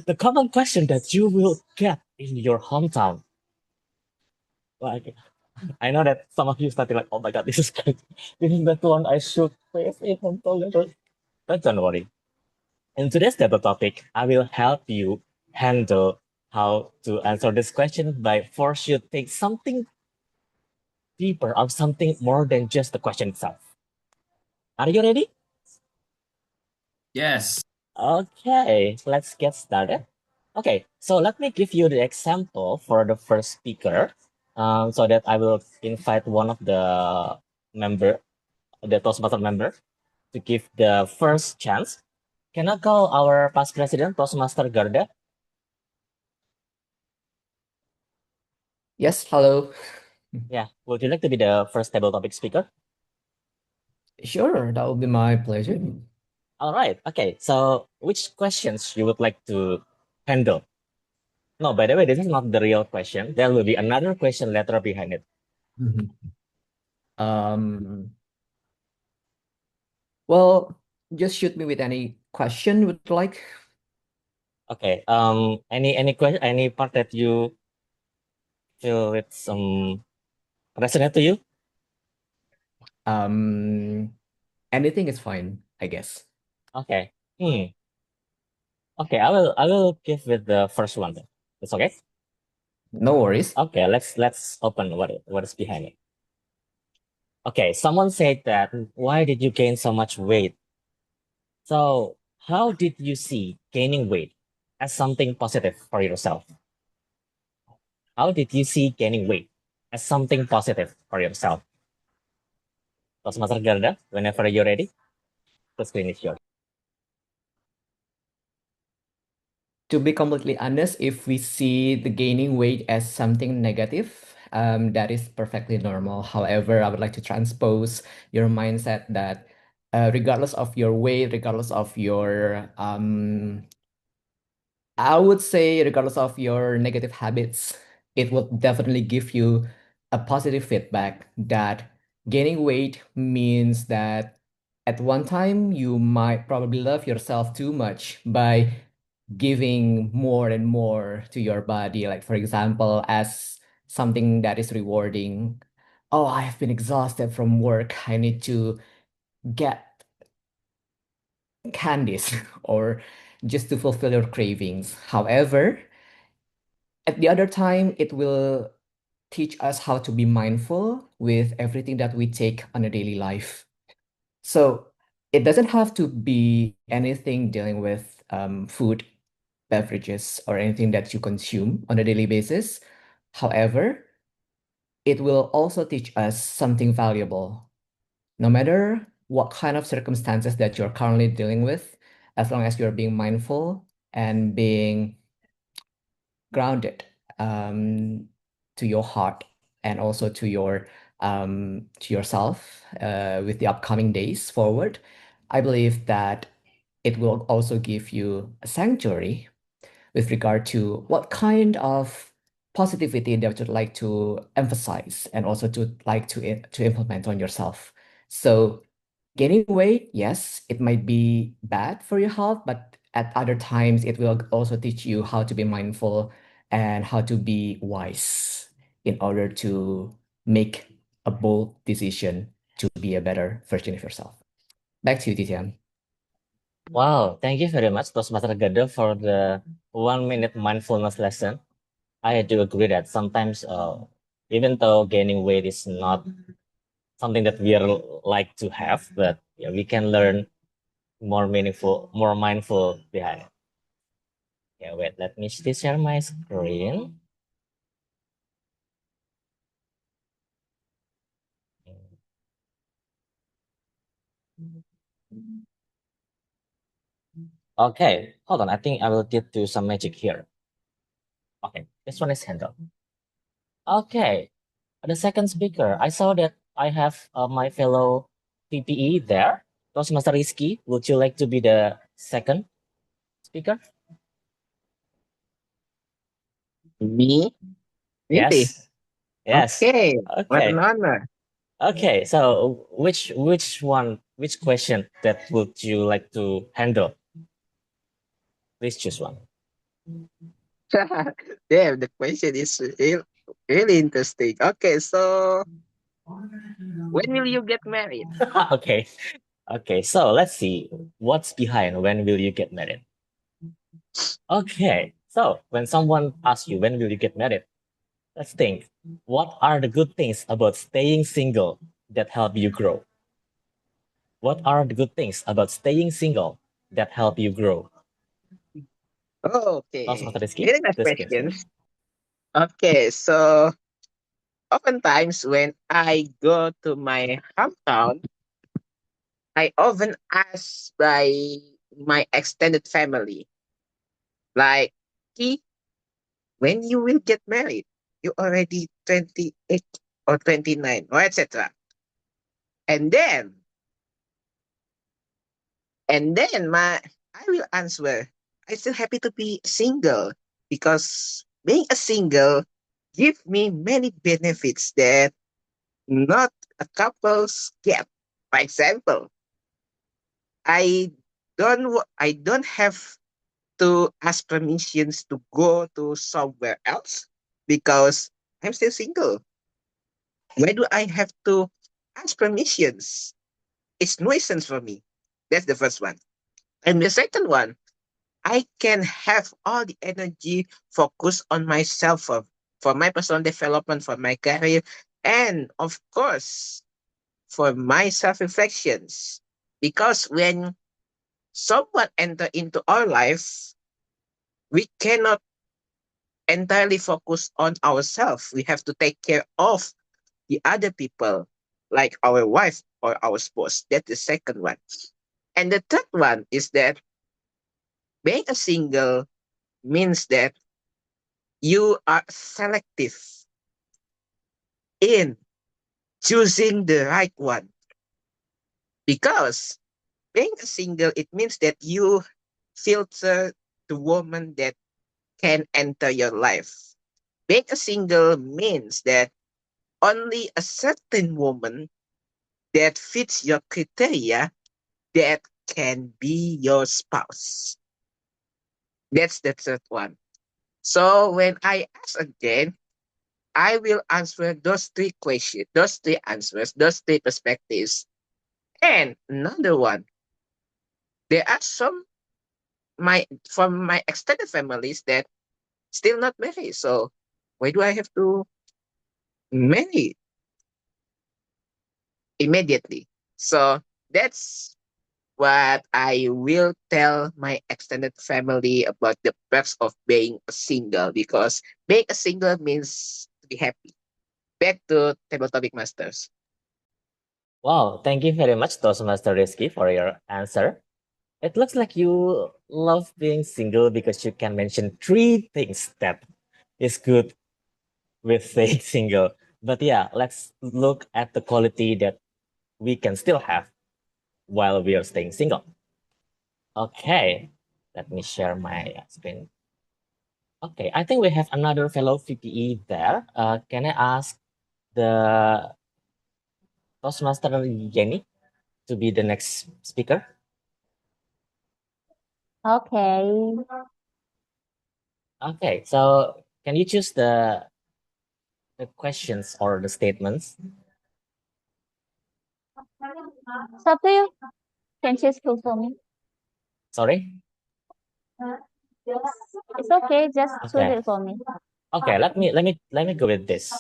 The common question that you will get in your hometown. Like, I know that some of you started like, oh my God, this is the one I should face in hometown. But don't worry. In today's table topic, I will help you handle how to answer this question by force you to think something deeper or something more than just the question itself. Are you ready? Yes. Okay, let's get started. Okay, so let me give you the example for the first speaker, so that I will invite one of the Toastmaster member, to give the first chance. Can I call our past president, Toastmaster Garda? Yes, hello. Yeah, would you like to be the first table topic speaker? Sure, that would be my pleasure. All right. Okay. So, which questions you would like to handle? No, by the way, this is not the real question. There will be another question later behind it. Well, just shoot me with any question you would like. Okay. Any question? Any part that you feel it's resonate to you? Anything is fine, I guess. Okay. Okay. I will give with the first one then. It's okay. No worries. Okay. Let's open what is behind it. Okay. Someone said that, why did you gain so much weight? So, how did you see gaining weight as something positive for yourself? How did you see gaining weight as something positive for yourself? Toastmaster Garda, whenever you're ready, the screen is yours. To be completely honest, if we see the gaining weight as something negative, that is perfectly normal. However, I would like to transpose your mindset that regardless of your weight, regardless of your I would say, regardless of your negative habits, it will definitely give you a positive feedback that gaining weight means that at one time you might probably love yourself too much by giving more and more to your body. Like, for example, as something that is rewarding. Oh, I have been exhausted from work. I need to get candies or just to fulfill your cravings. However, at the other time, it will teach us how to be mindful with everything that we take on a daily life. So it doesn't have to be anything dealing with food, beverages, or anything that you consume on a daily basis. However, it will also teach us something valuable. No matter what kind of circumstances that you're currently dealing with, as long as you're being mindful and being grounded to your heart and also to yourself with the upcoming days forward, I believe that it will also give you a sanctuary with regard to what kind of positivity that you'd like to emphasize and also to implement on yourself. So gaining weight, yes, it might be bad for your health, but at other times it will also teach you how to be mindful and how to be wise in order to make a bold decision to be a better version of yourself. Back to you, Titian. Wow, thank you very much, Toastmaster Gada, for the 1 minute mindfulness lesson. I do agree that sometimes, even though gaining weight is not something that we are like to have, but yeah, we can learn more meaningful, more mindful behind it. Yeah, wait, let me still share my screen. Okay, hold on. I think I will get to some magic here. Okay, this one is handled. Okay, the second speaker. I saw that I have my fellow PPE there. Toastmaster Rizky, would you like to be the second speaker? Me? Really? Yes. Yes. Okay. What Okay. an honor. Okay. So which question that would you like to handle? Please choose one. Damn, the question is really interesting. Okay, so when will you get married? Okay. Okay. So let's see what's behind when will you get married? Okay. So when someone asks you when will you get married, let's think. What are the good things about staying single that help you grow? What are the good things about staying single that help you grow? Okay. Toastmaster Rizky, Very nice this question. questions. Okay, so oftentimes when I go to my hometown, I often ask by my extended family, like, Ki, when you will get married? You already 28 or 29 or etc. And then I will answer, I still happy to be single because being a single give me many benefits that not a couples get. For example, I don't have to ask permissions to go to somewhere else because I'm still single. Why do I have to ask permissions? It's nuisance for me. That's the first one. And the second one, I can have all the energy focused on myself for my personal development, for my career, and of course, for my self-reflections. Because when someone enter into our life, we cannot entirely focus on ourselves. We have to take care of the other people, like our wife or our spouse. That's the second one. And the third one is that being a single means that you are selective in choosing the right one. Because being a single, it means that you filter the woman that can enter your life. Being a single means that only a certain woman that fits your criteria that can be your spouse. That's the third one. So when I ask again, I will answer those three questions, those three answers, those three perspectives. And another one, there are some from my extended families that still not married. So why do I have to marry immediately? So that's what I will tell my extended family about the perks of being a single, because being a single means to be happy. Back to table topic masters. Wow, thank you very much, Toastmaster Rizky, for your answer. It looks like you love being single because you can mention 3 things that is good with staying single. But yeah, let's look at the quality that we can still have while we are staying single. Okay, let me share my screen. Okay, I think we have another fellow VPE there. Can I ask the Toastmaster Jenny to be the next speaker? Okay. Okay, so can you choose the questions or the statements? It's up to you. Can choose two for me. Sorry? It's okay, just choose Okay. it for me. Okay, let me go with this.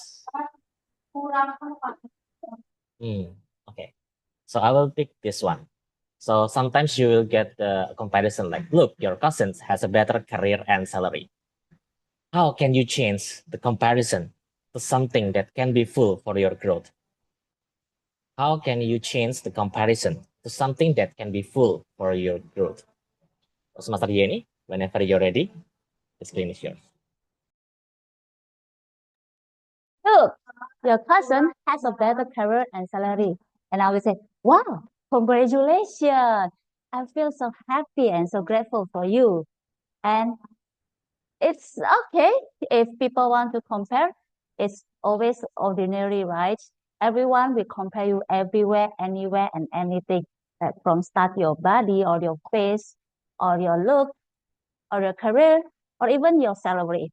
Okay. So I will pick this one. So sometimes you will get the comparison like, look, your cousin has a better career and salary. How can you change the comparison to something that can be full for your growth? How can you change the comparison to something that can be full for your growth? Master Yeni, whenever you're ready, the screen is yours. Look, your cousin has a better career and salary. And I will say, wow, congratulations. I feel so happy and so grateful for you. And it's okay if people want to compare. It's always ordinary, right? Everyone will compare you everywhere, anywhere, and anything. From start your body or your face or your look or your career or even your salary.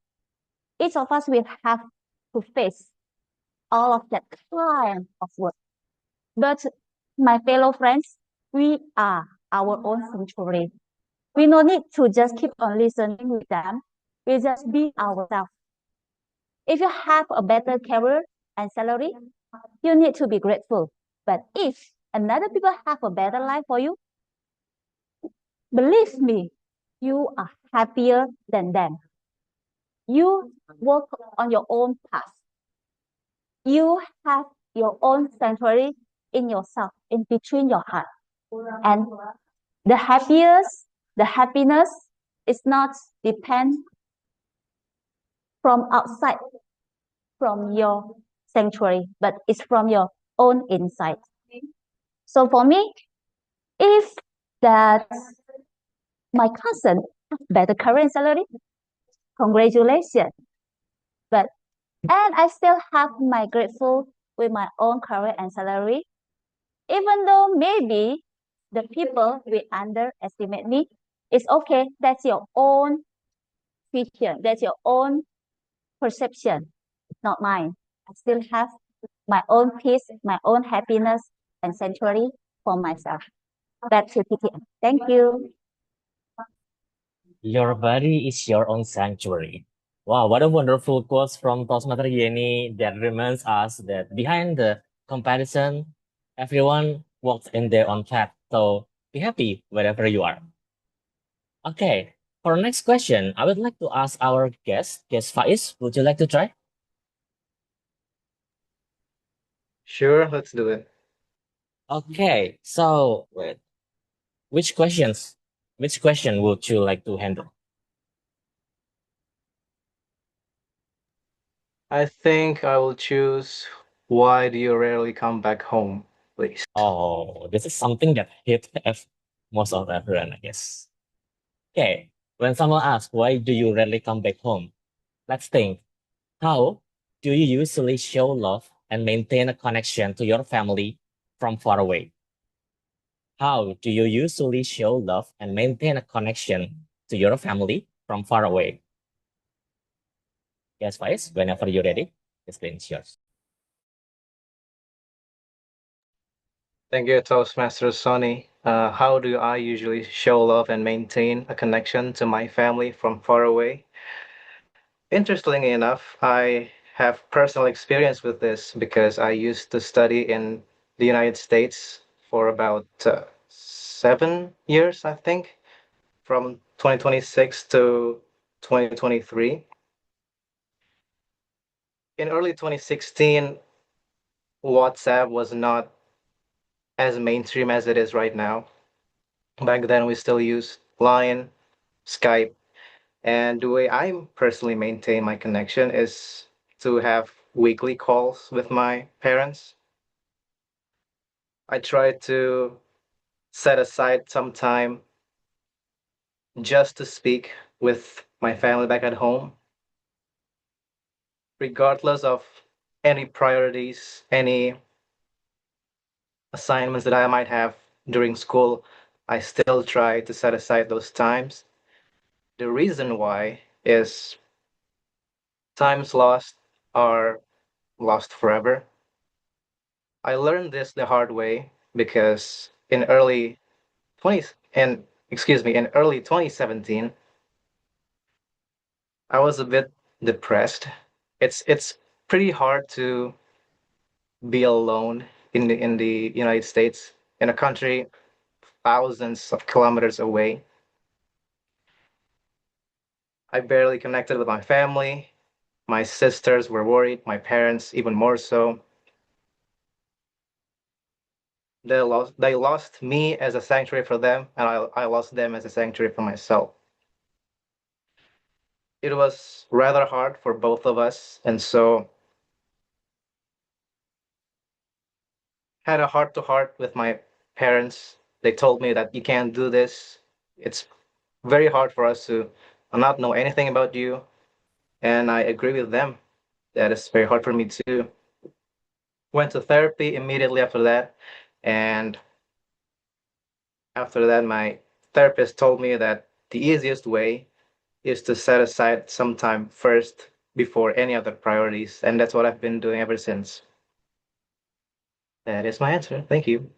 Each of us will have to face all of that kind of work. But my fellow friends, we are our own sanctuary. We no need to just keep on listening with them. We just be ourselves. If you have a better career and salary, you need to be grateful. But if another people have a better life for you, believe me, you are happier than them. You work on your own path. You have your own sanctuary in yourself, in between your heart. And the happiness is not depend from outside, from your sanctuary, but it's from your own inside. So for me, if that my cousin has better current salary, congratulations. But and I still have my grateful with my own career and salary, even though maybe the people will underestimate me. It's okay. That's your own vision. That's your own perception, not mine. I still have my own peace, my own happiness and sanctuary for myself. Back to TTM. Thank you. Your body is your own sanctuary. Wow, what a wonderful quote from Toastmaster Yeni that reminds us that behind the comparison, everyone walks in their own path. So be happy wherever you are. Okay, for our next question, I would like to ask our guest Faiz, would you like to try? Sure, let's do it. Okay, so wait, which question would you like to handle? I think I will choose why do you rarely come back home, please. Oh, this is something that hit most of everyone, I guess. Okay, when someone asks, why do you rarely come back home? Let's think, how do you usually show love and maintain a connection to your family from far away? How do you usually show love and maintain a connection to your family from far away. Yes, Faiz, whenever you're ready, the screen is yours. Thank you, Toastmaster Sonny. How do I usually show love and maintain a connection to my family from far away? Interestingly enough, I have personal experience with this because I used to study in the United States for about 7 years, I think, from 2026 to 2023. In early 2016, WhatsApp was not as mainstream as it is right now. Back then, we still used Line, Skype, and the way I personally maintain my connection is to have weekly calls with my parents. I try to set aside some time just to speak with my family back at home, regardless of any priorities, any assignments that I might have during school. I still try to set aside those times. The reason why is times lost are lost forever. I learned this the hard way because in early 20s and excuse me, in early 2017, I was a bit depressed. It's pretty hard to be alone in the United States, in a country thousands of kilometers away. I barely connected with my family. My sisters were worried, my parents even more so. They lost me as a sanctuary for them, and I lost them as a sanctuary for myself. It was rather hard for both of us, and so had a heart to heart with my parents. They told me that you can't do this. It's very hard for us to not know anything about you, and I agree with them. That is very hard for me too. Went to therapy immediately after that, and after that, my therapist told me that the easiest way is to set aside some time first before any other priorities, and that's what I've been doing ever since. That is my answer. Thank you.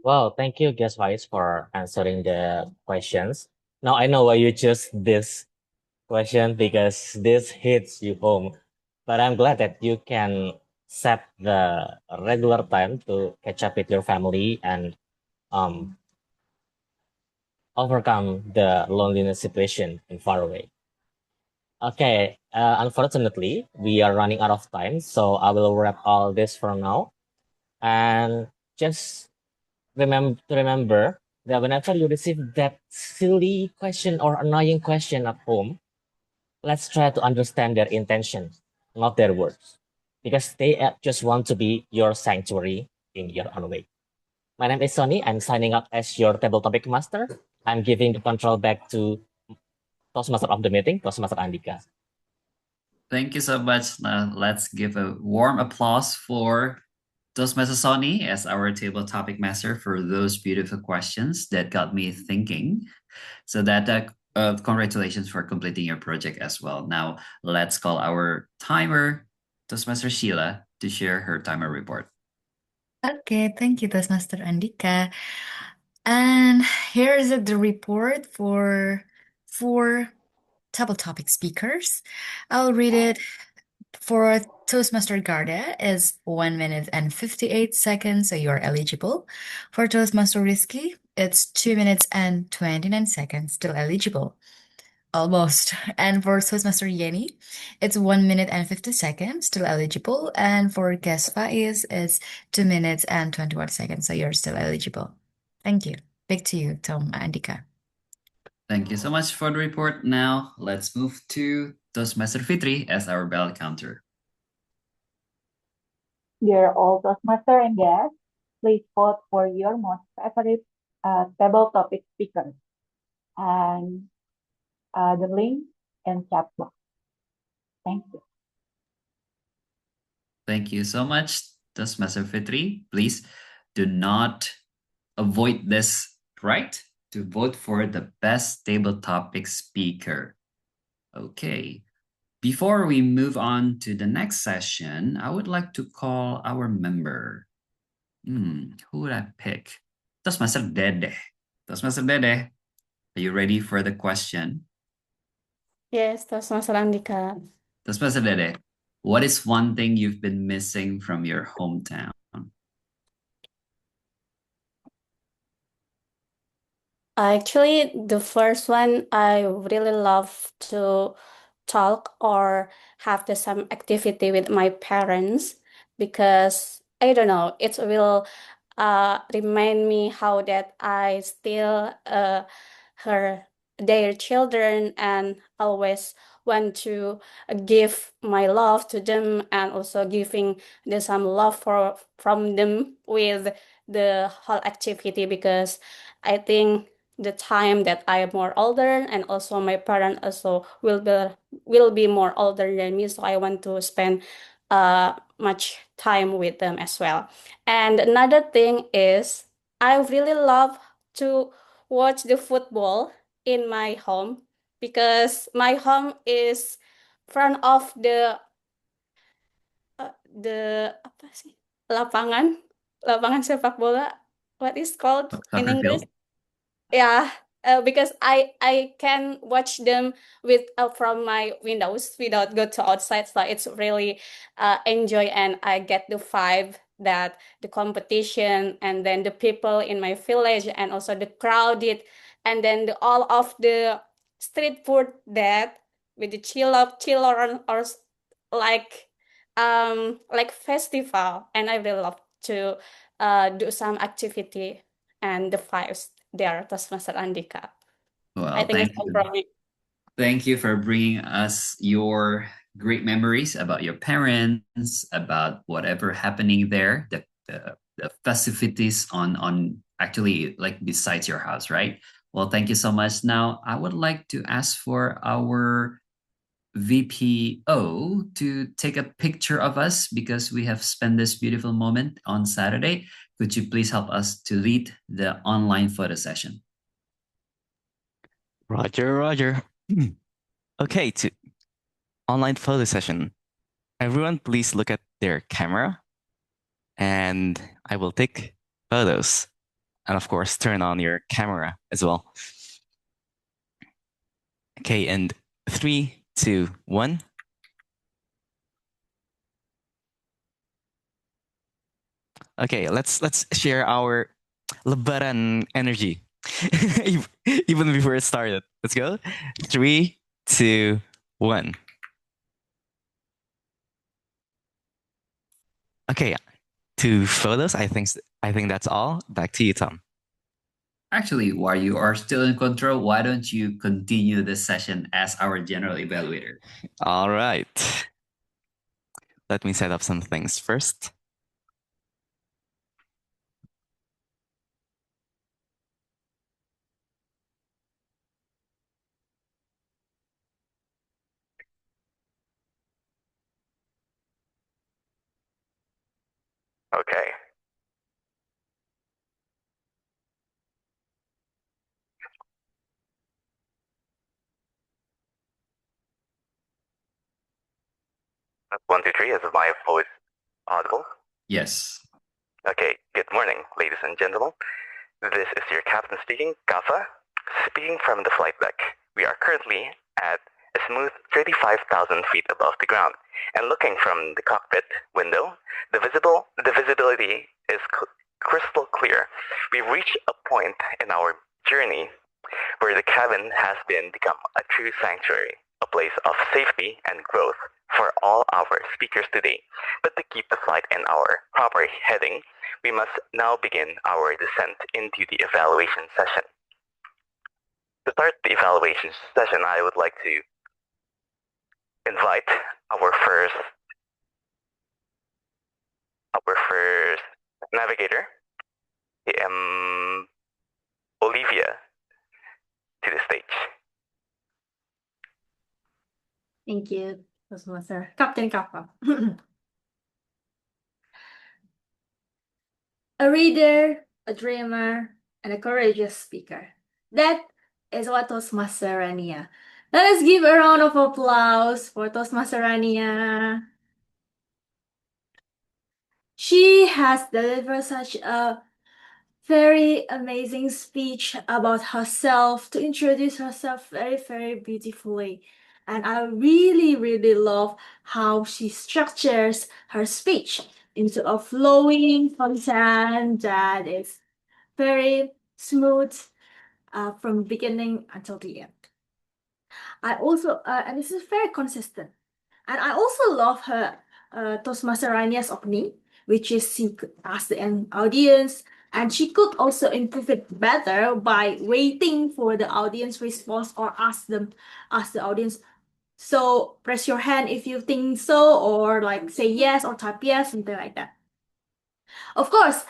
Well, thank you, guest Wise, for answering the questions. Now I know why you chose this question because this hits you home. But I'm glad that you can set the regular time to catch up with your family and um, overcome the loneliness situation in far away. Okay, unfortunately, we are running out of time, so I will wrap all this for now. And just remember that whenever you receive that silly question or annoying question at home, let's try to understand their intention, not their words, because they just want to be your sanctuary in your own way. My name is Sonny. I'm signing up as your table topic master. I'm giving the control back to Toastmaster of the meeting, Toastmaster Andika. Thank you so much. Now let's give a warm applause for Toastmaster Sonny as our table topic master for those beautiful questions that got me thinking. So that congratulations for completing your project as well. Now let's call our timer, Toastmaster Sheila, to share her timer report. Okay, thank you, Toastmaster Andika. And here is the report for four table topic speakers. I'll read it. For Toastmaster Garda is 1 minute and 58 seconds, so you're eligible. For Toastmaster Risky, it's 2 minutes and 29 seconds, still eligible. Almost. And for Toastmaster Yeni, it's 1 minute and 50 seconds, still eligible. And for Guest Faiz, it's 2 minutes and 21 seconds, so you're still eligible. Thank you. Back to you, Tom Andika. Thank you so much for the report. Now let's move to Toastmaster Fitri as our bell counter. Dear all Toastmaster and guests, please vote for your most favorite table topic speakers and the link in chat box. Thank you. Thank you so much, Toastmaster Fitri. Please do not avoid this, right? to vote for the best table topic speaker. Okay. Before we move on to the next session, I would like to call our member. Who would I pick? Toastmaster Dede. Toastmaster Dede, are you ready for the question? Yes, Toastmaster Andika. Toastmaster Dede, what is one thing you've been missing from your hometown? Actually, the first one, I really love to talk or have some activity with my parents because I don't know, it will remind me how that I still her their children and always want to give my love to them and also giving them some love from them with the whole activity because I think the time that I am more older and also my parents also will be more older than me, so I want to spend much time with them as well. And another thing is I really love to watch the football in my home because my home is front of the apa sih lapangan sepak bola, what is called in Soccer English? field? Yeah, because I can watch them with from my windows without go to outside, so it's really enjoy and I get the vibe that the competition and then the people in my village and also the crowded and then all of the street food that with the chill or like festival, and I really love to do some activity and the vibes there, Toastmaster Andika. I Well, think it's all from me. Thank you for bringing us your great memories about your parents, about whatever happening there, the festivities on actually like besides your house, right? Well, thank you so much. Now, I would like to ask for our VPO to take a picture of us because we have spent this beautiful moment on Saturday. Could you please help us to lead the online photo session? Roger. Okay, to online photo session. Everyone please look at their camera and I will take photos. And of course, turn on your camera as well. Okay, and 3, 2, 1. Okay, let's share our Lebaran energy. Even before it started. Let's go. 3, 2, 1. Okay, 2 photos. I think that's all. Back to you, Tom. Actually, while you are still in control, why don't you continue this session as our general evaluator? All right. Let me set up some things first. Okay. That's 1, 2, 3. Is my voice audible? Yes. Okay. Good morning, ladies and gentlemen. This is your captain speaking, Kafa, speaking from the flight deck. We are currently at a smooth 35,000 feet above the ground, and looking from the cockpit window, the visibility is crystal clear. We've reached a point in our journey where the cabin has become a true sanctuary, a place of safety and growth for all our speakers today. But to keep the flight in our proper heading, we must now begin our descent into the evaluation session. To start the evaluation session, I would like to invite our first navigator, Olivia, to the stage. Thank you, Toastmaster. Captain Kappa. A reader, a dreamer, and a courageous speaker. That is what Toastmaster Rania. Let us give a round of applause for Toastmaster Rania. She has delivered such a very amazing speech about herself, to introduce herself very, very beautifully. And I really, really love how she structures her speech into a flowing content that is very smooth from beginning until the end. I also, and this is very consistent. And I also love her Toastmaster Rania's opinion, which is she could ask the audience, and she could also improve it better by waiting for the audience response or ask the audience. So press your hand if you think so, or like say yes or type yes, something like that. Of course,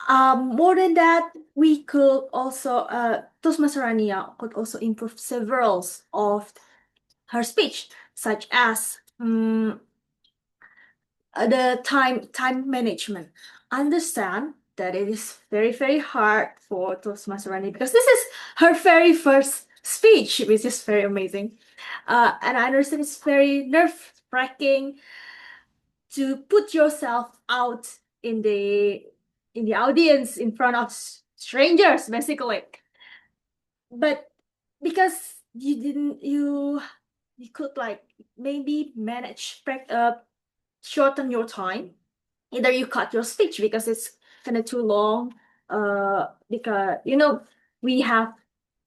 more than that, we could also Toastmaster Rania could also improve several of her speech, such as the time management. Understand that it is very, very hard for Toastmaster Rani because this is her very first speech, which is very amazing. And I understand it's very nerve-wracking to put yourself out in the audience in front of strangers, basically. But because you could like maybe manage shorten your time. Either you cut your speech because it's kind of too long, because we have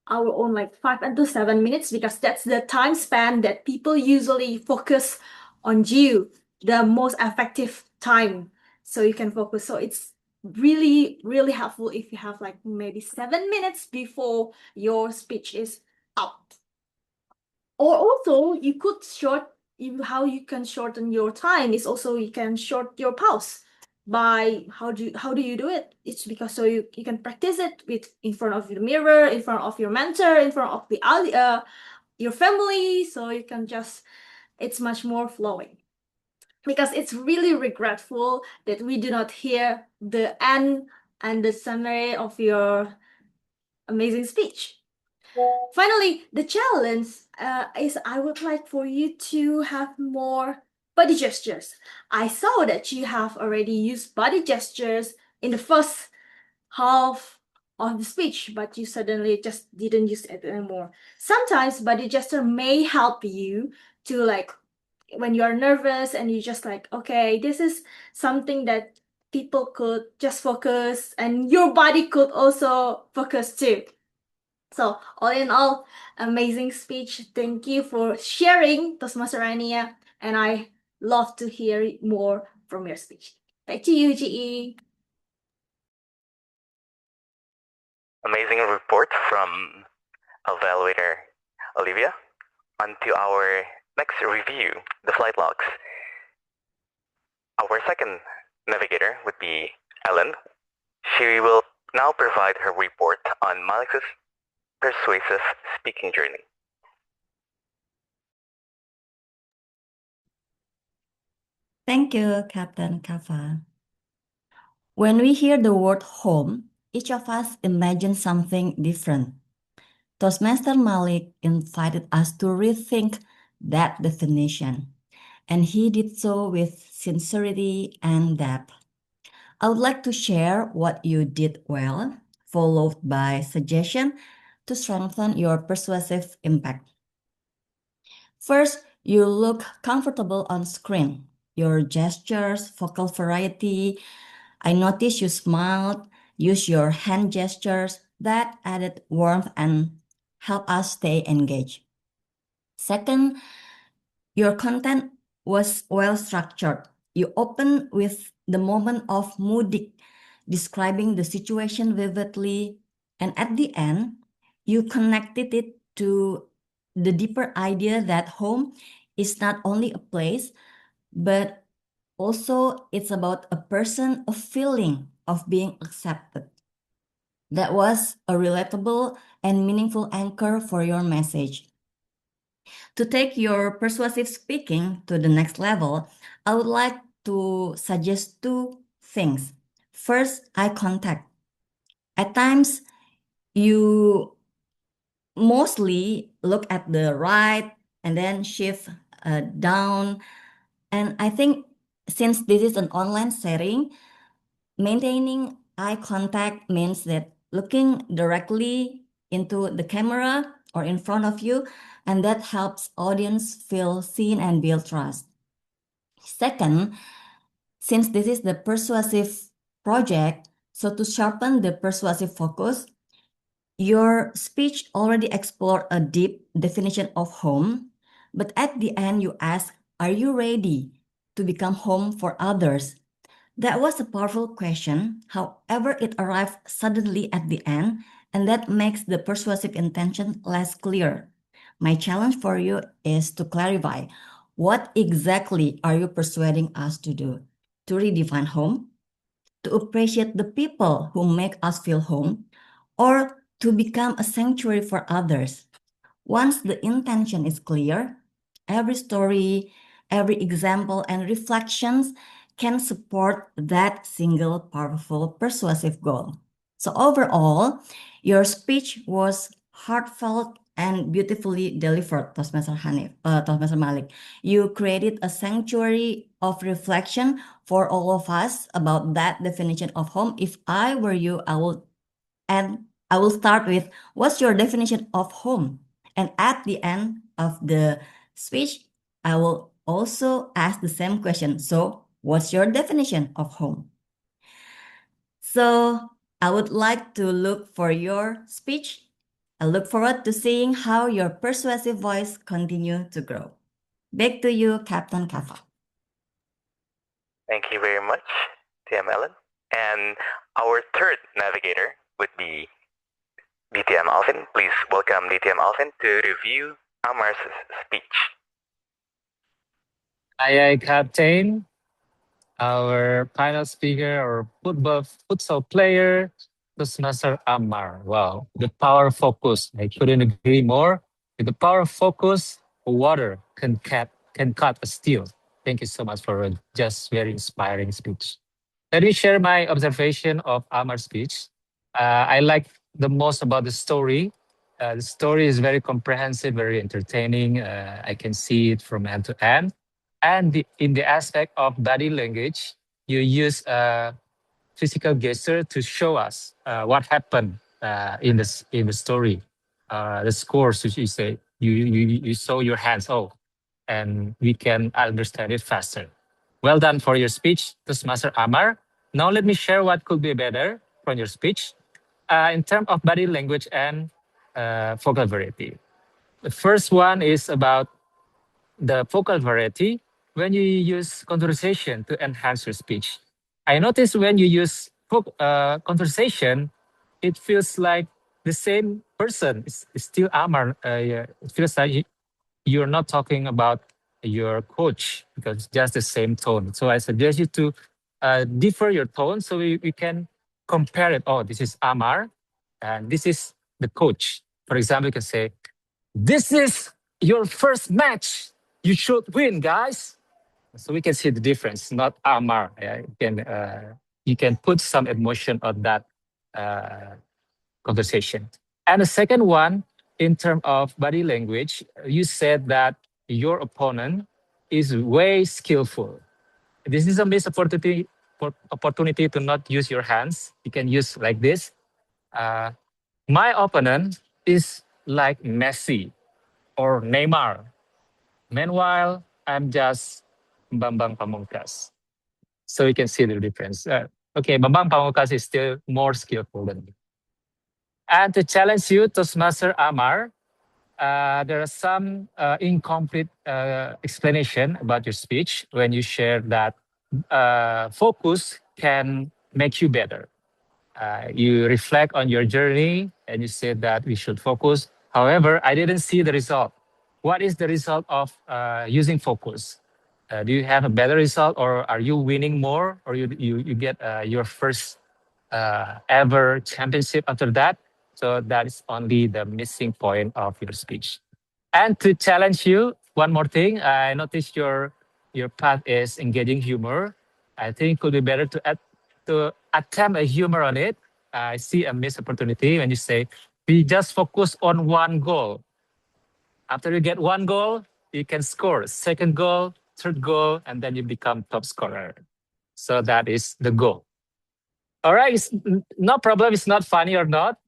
our own like 5 to 7 minutes, because that's the time span that people usually focus on you, the most effective time, so you can focus. So it's really, really helpful if you have like maybe 7 minutes before your speech is up. Or also you could how you can shorten your time is also you can short your pause by how do you do it? It's because so you can practice it in front of the mirror, in front of your mentor, in front of your family, so you can just it's much more flowing. Because it's really regretful that we do not hear the end and the summary of your amazing speech. Finally, the challenge is I would like for you to have more body gestures. I saw that you have already used body gestures in the first half of the speech, but you suddenly just didn't use it anymore. Sometimes body gesture may help you to like when you're nervous and you just like, okay, this is something that people could just focus and your body could also focus too. So all in all, amazing speech. Thank you for sharing, Toastmaster Rania, and I love to hear more from your speech. Back to you, GE. Amazing report from evaluator Olivia. On to our next review, the flight logs. Our second navigator would be Ellen. She will now provide her report on Malik's persuasive speaking journey. Thank you, Captain Kava. When we hear the word home, each of us imagines something different. Toastmaster Malik invited us to rethink that definition, and he did so with sincerity and depth. I would like to share what you did well, followed by suggestion to strengthen your persuasive impact. First, you look comfortable on screen. Your gestures, vocal variety. I noticed you smiled, use your hand gestures. That added warmth and helped us stay engaged. Second, your content was well structured. You opened with the moment of Mudik, describing the situation vividly, and at the end, you connected it to the deeper idea that home is not only a place, but also it's about a person, a feeling of being accepted. That was a relatable and meaningful anchor for your message. To take your persuasive speaking to the next level, I would like to suggest two things. First, eye contact. At times, you mostly look at the right and then shift down. And I think since this is an online setting, maintaining eye contact means that looking directly into the camera or in front of you, and that helps audience feel seen and build trust. Second, since this is the persuasive project, so to sharpen the persuasive focus, your speech already explored a deep definition of home, but at the end you ask, are you ready to become home for others? That was a powerful question. However, it arrived suddenly at the end, and that makes the persuasive intention less clear. My challenge for you is to clarify, what exactly are you persuading us to do? To redefine home? To appreciate the people who make us feel home? Or to become a sanctuary for others? Once the intention is clear, every story, every example, and reflections can support that single powerful persuasive goal. So overall, your speech was heartfelt and beautifully delivered, Toastmaster Malik. You created a sanctuary of reflection for all of us about that definition of home. If I were you, I will start with, what's your definition of home? And at the end of the speech, I will also ask the same question. So, what's your definition of home? So, I would like to look for your speech. I look forward to seeing how your persuasive voice continue to grow. Back to you, Captain Kafa. Thank you very much, TM Ellen. And our third navigator would be DTM Alvin. Please welcome DTM Alvin to review Amar's speech. Aye, Captain. Our final speaker or futsal player, Toastmaster Amar. Wow, the power of focus. I couldn't agree more. With the power of focus, water can cut a steel. Thank you so much for a just very inspiring speech. Let me share my observation of Amar's speech. I like the most about the story. The story is very comprehensive, very entertaining. I can see it from end to end. And in the aspect of body language, you use physical gesture to show us what happened in the story. The scores, which you say, you show your hands, oh, and we can understand it faster. Well done for your speech, Toastmaster Amar. Now let me share what could be better from your speech in terms of body language and vocal variety. The first one is about the vocal variety when you use conversation to enhance your speech. I noticed when you use conversation, it feels like the same person. It's still Amar. Yeah, it feels like you're not talking about your coach because it's just the same tone. So I suggest you to differ your tone so we can compare it. Oh, this is Amar and this is the coach. For example, you can say, this is your first match. You should win, guys. So we can see the difference, not Amar. Yeah? You can put some emotion on that conversation. And the second one, in terms of body language, you said that your opponent is way skillful. This is a missed opportunity to not use your hands. You can use like this. My opponent is like Messi or Neymar. Meanwhile, I'm just Bambang Pamungkas. So you can see the difference. Okay, Bambang Pamungkas is still more skillful than me. And to challenge you, Toastmaster Amar, there are some incomplete explanation about your speech when you share that focus can make you better. You reflect on your journey and you said that we should focus. However, I didn't see the result. What is the result of using focus? Do you have a better result or are you winning more or you get your first ever championship after that? So that is only the missing point of your speech. And to challenge you, one more thing, I noticed your path is engaging humor. I think it could be better to attempt a humor on it. I see a missed opportunity when you say we just focus on one goal. After you get one goal, you can score second goal, third goal, and then you become top scorer. So that is the goal. All right, no problem. It's not funny or not.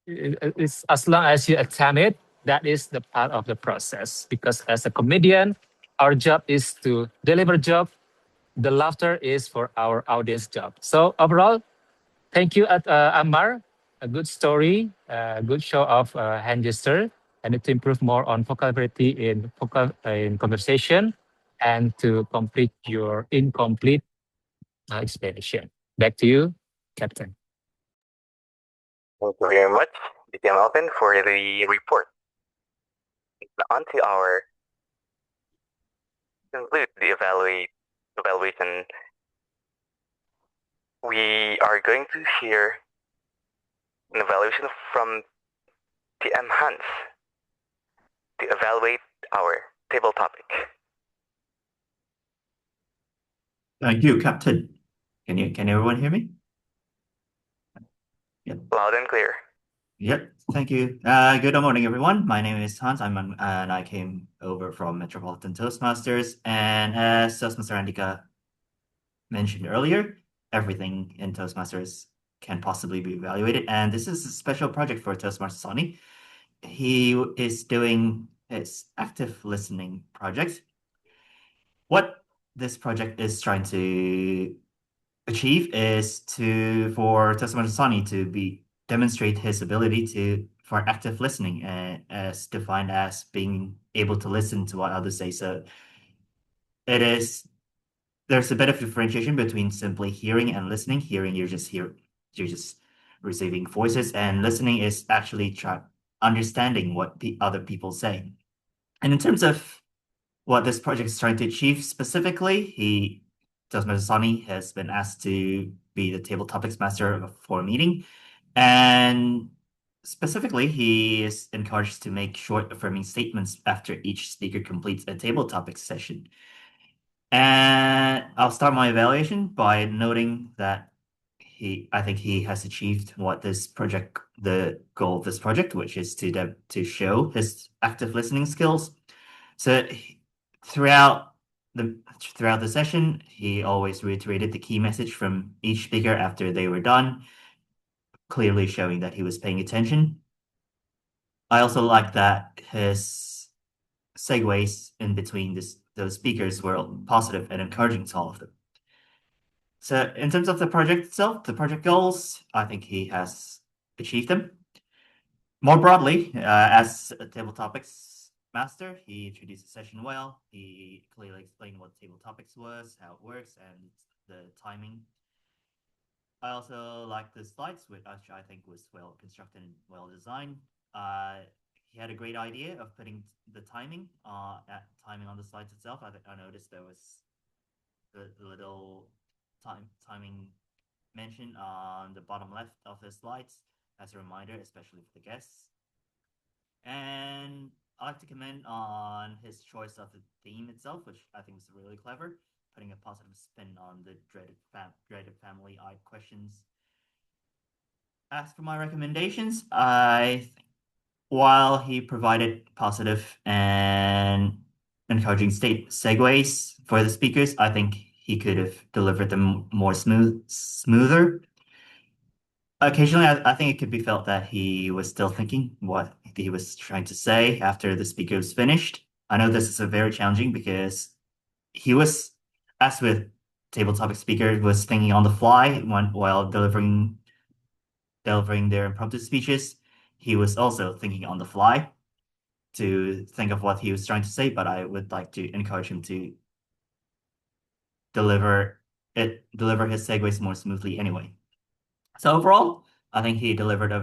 It's as long as you attempt it. That is the part of the process. Because as a comedian, our job is to deliver job. The laughter is for our audience job. So overall, thank you, Ammar. A good story, a good show of hand gesture. I need to improve more on vocabulary in conversation and to complete your incomplete explanation. Back to you, Captain. Thank you very much, BTM Alvin, for the report. On to our conclude the evaluation. We are going to hear an evaluation from TM Hans to evaluate our table topic. Thank you, Captain. Can everyone hear me? Yep. Loud and clear. Yep, thank you. Good morning, everyone. My name is Hans. And I came over from Metropolitan Toastmasters. And as Toastmaster Andika mentioned earlier, everything in Toastmasters can possibly be evaluated. And this is a special project for Toastmaster Sonny. He is doing his active listening project. What this project is trying to achieve is for Toastmaster Sonny to demonstrate his ability for active listening, as defined as being able to listen to what others say. So there's a bit of differentiation between simply hearing and listening. Hearing, you're just receiving voices, and listening is actually understanding what other people say. And in terms of what this project is trying to achieve specifically, Toastmaster Sonny has been asked to be the table topics master for a meeting. And specifically, he is encouraged to make short affirming statements after each speaker completes a table topics session. And I'll start my evaluation by noting that I think he has achieved the goal of this project, which is to show his active listening skills. So throughout the session, he always reiterated the key message from each speaker after they were done, clearly showing that he was paying attention. I also like that his segues in between those speakers were positive and encouraging to all of them. So in terms of the project itself, the project goals, I think he has achieved them. More broadly, as a table topics master, he introduced the session well. He clearly explained what table topics was, how it works, and the timing. I also like the slides, which I think was well constructed and well designed. He had a great idea of putting the timing on the slides itself. I noticed there was the little timing mentioned on the bottom left of the slides as a reminder, especially for the guests. And I like to comment on his choice of the theme itself, which I think was really clever, putting a positive spin on the dreaded family-eyed questions. As for my recommendations, while he provided positive and encouraging segues for the speakers, I think he could have delivered them more smoother. Occasionally, I think it could be felt that he was still thinking what he was trying to say after the speaker was finished. I know this is very challenging because he was, as with table topic speaker, was thinking on the fly while delivering their impromptu speeches. He was also thinking on the fly to think of what he was trying to say, but I would like to encourage him to deliver his segues more smoothly anyway. So overall, I think he delivered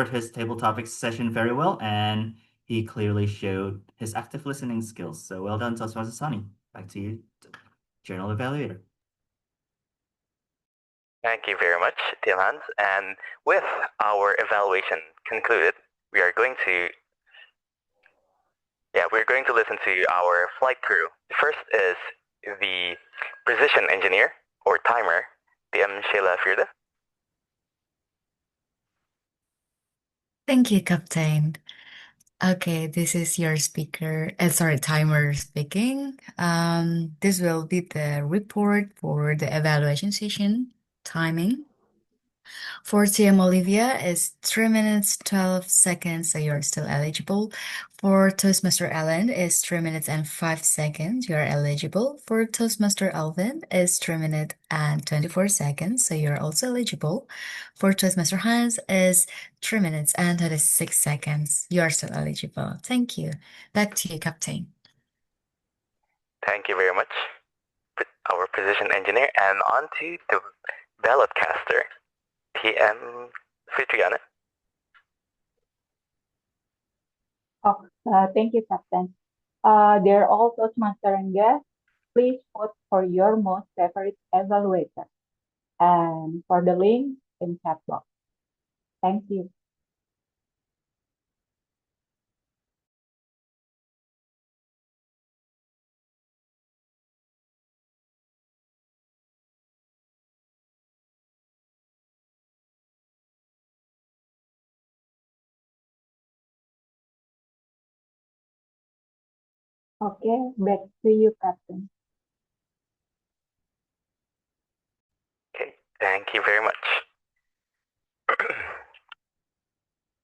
his table topics session very well, and he clearly showed his active listening skills. So well done, Toastmaster Sonny. Back to you, Journal Evaluator. Thank you very much, TM Hans. And with our evaluation concluded, we are going to listen to our flight crew. The first is the precision engineer or timer, TM Sheila Firde. Thank you, Captain. Okay, this is your timer speaking. This will be the report for the evaluation session timing. For TM Olivia is 3 minutes 12 seconds, so you're still eligible. For Toastmaster Ellen is 3 minutes and 5 seconds, you are eligible. For Toastmaster Alvin is 3 minutes and 24 seconds, so you're also eligible. For Toastmaster Hans is 3 minutes and 36 seconds, you are still eligible. Thank you. Back to you, Captain. Thank you very much, our precision engineer, and on to the ballot caster, TM Fitriana. Thank you, Captain. Dear all Toastmaster and guests, please vote for your most favorite evaluator and for the link in chat box. Thank you. Okay, back to you, Captain. Okay, thank you very much.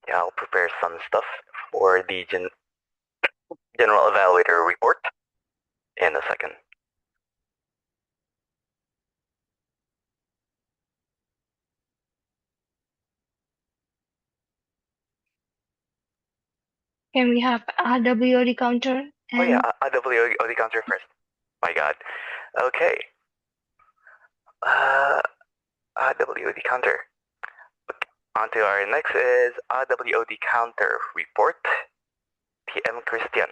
Yeah, I'll prepare some stuff for the general evaluator report in a second. Can we have a WOD counter? Oh yeah, a WOD counter first. My God. Okay. WOD counter. Okay. On to our next is a WOD counter report. TM Christian.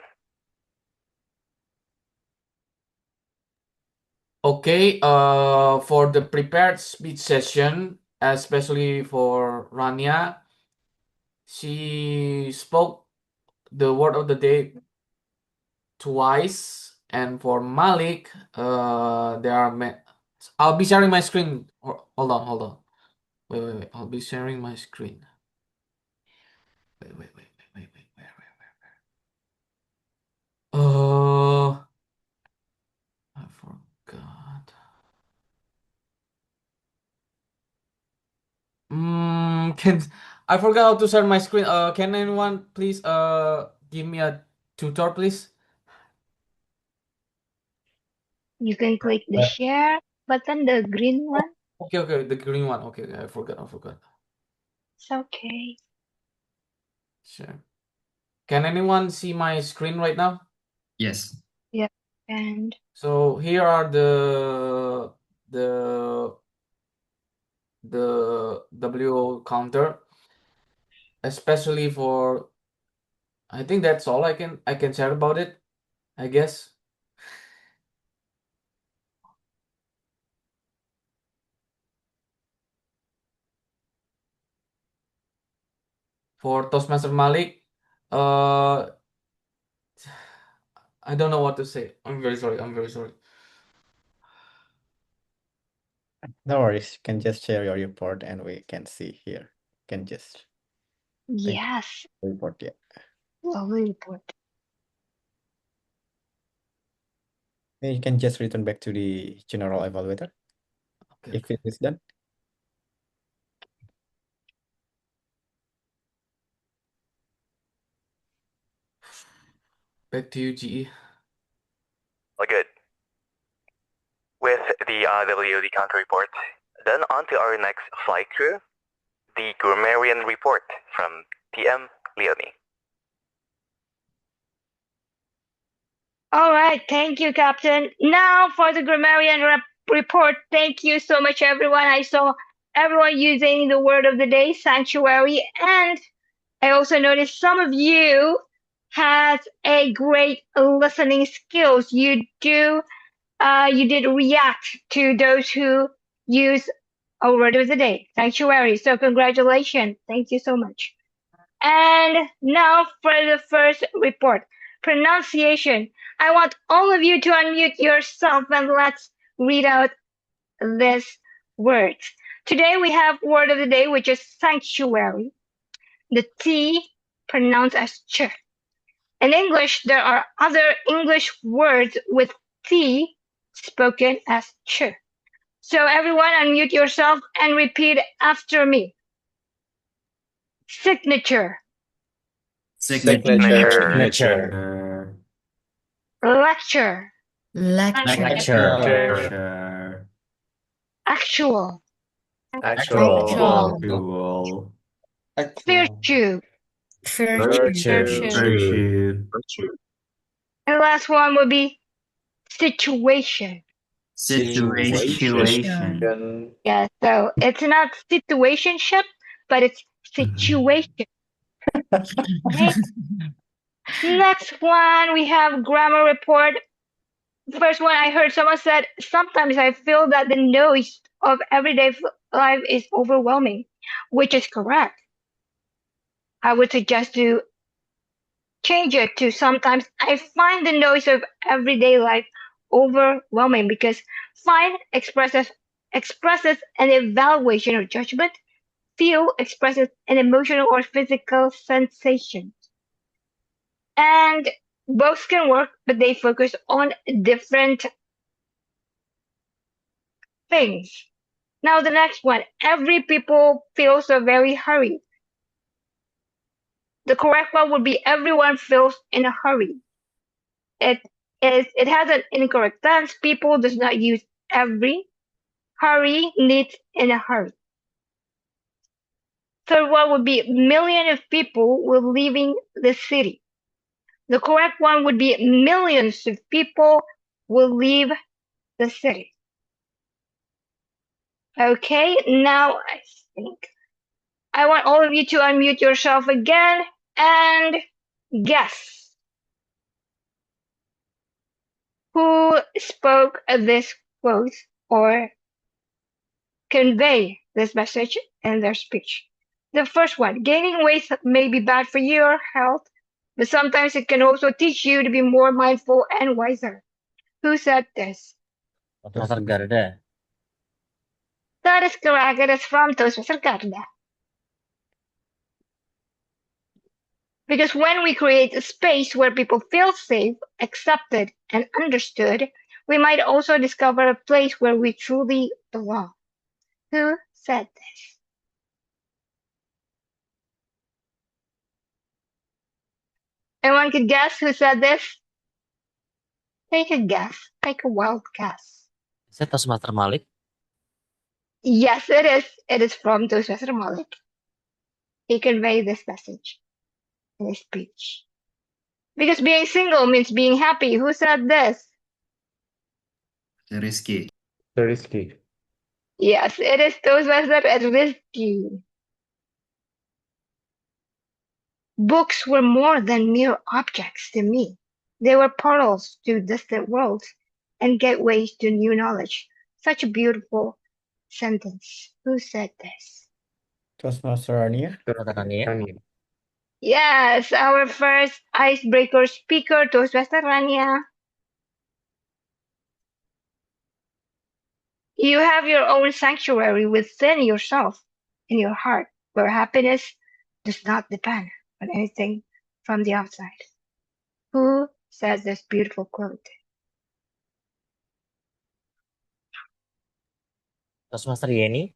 Okay, for the prepared speech session, especially for Rania, she spoke the word of the day twice, and for Malik, I'll be sharing my screen. Hold on. Wait. I'll be sharing my screen. Wait. I forgot. I forgot how to share my screen. Can anyone please give me a tutor, please? You can click the share button, the green one. Okay, the green one. Okay, I forgot. It's okay. Sure. Can anyone see my screen right now? Yes. Yeah, and So here are the WO counter, especially for. I think that's all I can share about it, I guess. For Toastmaster Malik, I don't know what to say. I'm very sorry. No worries. You can just share your report and we can see here. You can just yes, report, yeah. lovely report. Then you can just return back to the general evaluator. Okay. If it is done. Back to you, GE. All good. With the WOD counter report, then on to our next flight crew, the grammarian report from TM Leonie. All right, thank you, Captain. Now for the grammarian report. Thank you so much, everyone. I saw everyone using the word of the day, sanctuary, and I also noticed some of you has a great listening skills. You did react to those who use a word of the day, sanctuary. So congratulations. Thank you so much. And now for the first report, pronunciation. I want all of you to unmute yourself and let's read out this word. Today we have word of the day, which is sanctuary. the T pronounced as ch. In English, there are other English words with T spoken as ch. So everyone unmute yourself and repeat after me. Signature. Signature. Lecture. Lecture. Actual. Actual. Virtue. Virtue. And the last one would be situation. Situation. Yeah, so it's not situationship, but it's situation. Okay. Next one, we have grammar report. The first one I heard someone said, sometimes I feel that the noise of everyday life is overwhelming, which is correct. I would suggest to change it to sometimes I find the noise of everyday life overwhelming because find expresses an evaluation or judgment, feel expresses an emotional or physical sensation. And both can work, but they focus on different things. Now the next one, every people feels a very hurry. The correct one would be everyone feels in a hurry. It has an incorrect tense. People does not use every. Hurry needs in a hurry. Third one would be million of people were leaving the city. The correct one would be millions of people will leave the city. Okay, now I think I want all of you to unmute yourself again and guess who spoke this quote or convey this message in their speech. The first one, gaining weight may be bad for your health, but sometimes it can also teach you to be more mindful and wiser. Who said this? Garda. That is correct. It is from Toastmaster Garda. Because when we create a space where people feel safe, accepted, and understood, we might also discover a place where we truly belong. Who said this? Anyone could guess who said this? Take a guess. Take a wild guess. Is it Toastmaster Malik? Yes, it is. It is from Toastmaster Malik. He conveyed this message in his speech. Because being single means being happy. Who said this? Risky. Yes, it is Toastmaster Rizky. Books were more than mere objects to me. They were portals to distant worlds and gateways to new knowledge. Such a beautiful sentence. Who said this? Toastmaster Rania. Yes, our first icebreaker speaker, Toastmaster Rania. You have your own sanctuary within yourself, in your heart, where happiness does not depend on anything from the outside. Who says this beautiful quote? Toastmaster Yeni.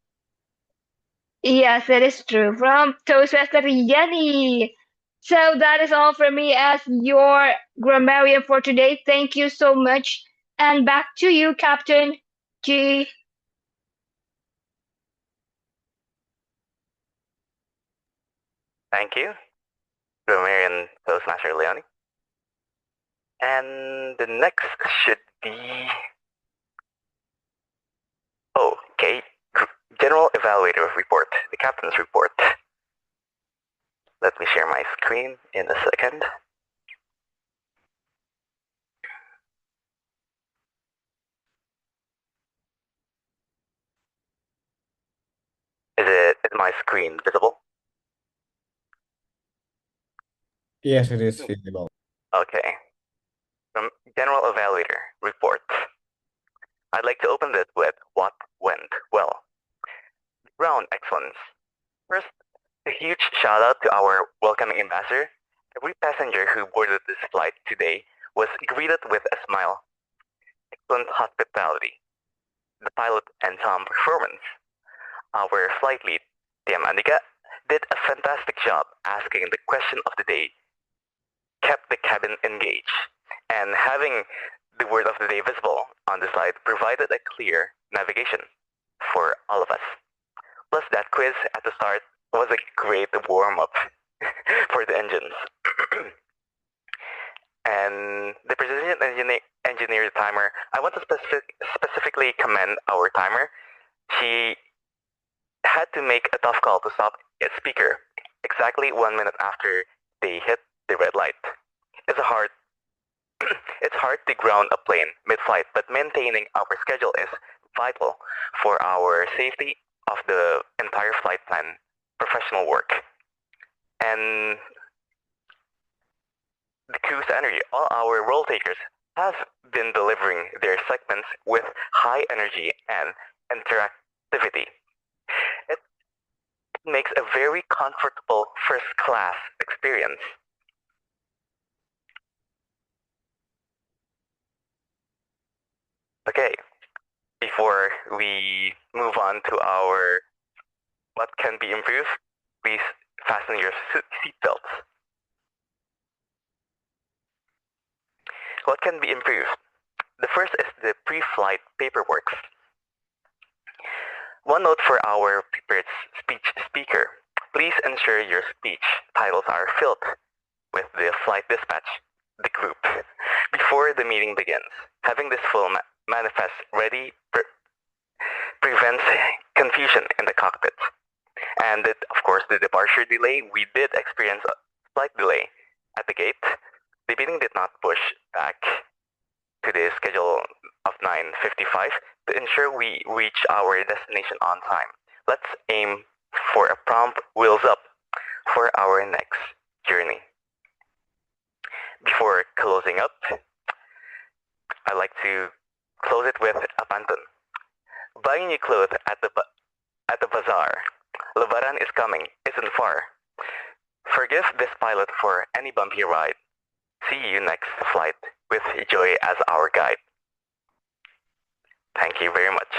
Yes, it is true. From Toastmaster Yenny. So that is all for me as your grammarian for today. Thank you so much. And back to you, Captain G. Thank you, grammarian Toastmaster Leonie. And the next should be General Evaluator Report, the Captain's Report. Let me share my screen in a second. Is my screen visible? Yes, it is visible. Okay. From General Evaluator Report. I'd like to open this with what went well. Round excellence. First, a huge shout out to our welcoming ambassador. Every passenger who boarded this flight today was greeted with a smile, excellent hospitality, the pilot and sound performance. Our flight lead, Tiam Andika, did a fantastic job asking the question of the day, kept the cabin engaged, and having the word of the day visible on the slide provided a clear navigation for all of us. Plus, that quiz at the start was a great warm-up for the engines. And the precision engineer timer, I want to specifically commend our timer. She had to make a tough call to stop its speaker exactly 1 minute after they hit the red light. It's hard to ground a plane mid-flight, but maintaining our schedule is vital for our safety of the entire flight plan professional work. And the cruise energy, all our role takers have been delivering their segments with high energy and interactivity. It makes a very comfortable first class experience. Okay, before we move on to our what can be improved, please fasten your seatbelts. What can be improved? The first is the pre-flight paperwork. One note for our prepared speech speaker. Please ensure your speech titles are filled with the flight dispatch, the group, before the meeting begins. Having this full manifest ready prevents confusion in the cockpit. And of course, the departure delay, we did experience a slight delay at the gate. The meeting did not push back to the schedule of 9:55 to ensure we reach our destination on time. Let's aim for a prompt wheels up for our next journey. Before closing up, I like to close it with a pantun. Buying new clothes at the bazaar. Lebaran is coming, isn't far. Forgive this pilot for any bumpy ride. See you next flight with Joy as our guide. Thank you very much.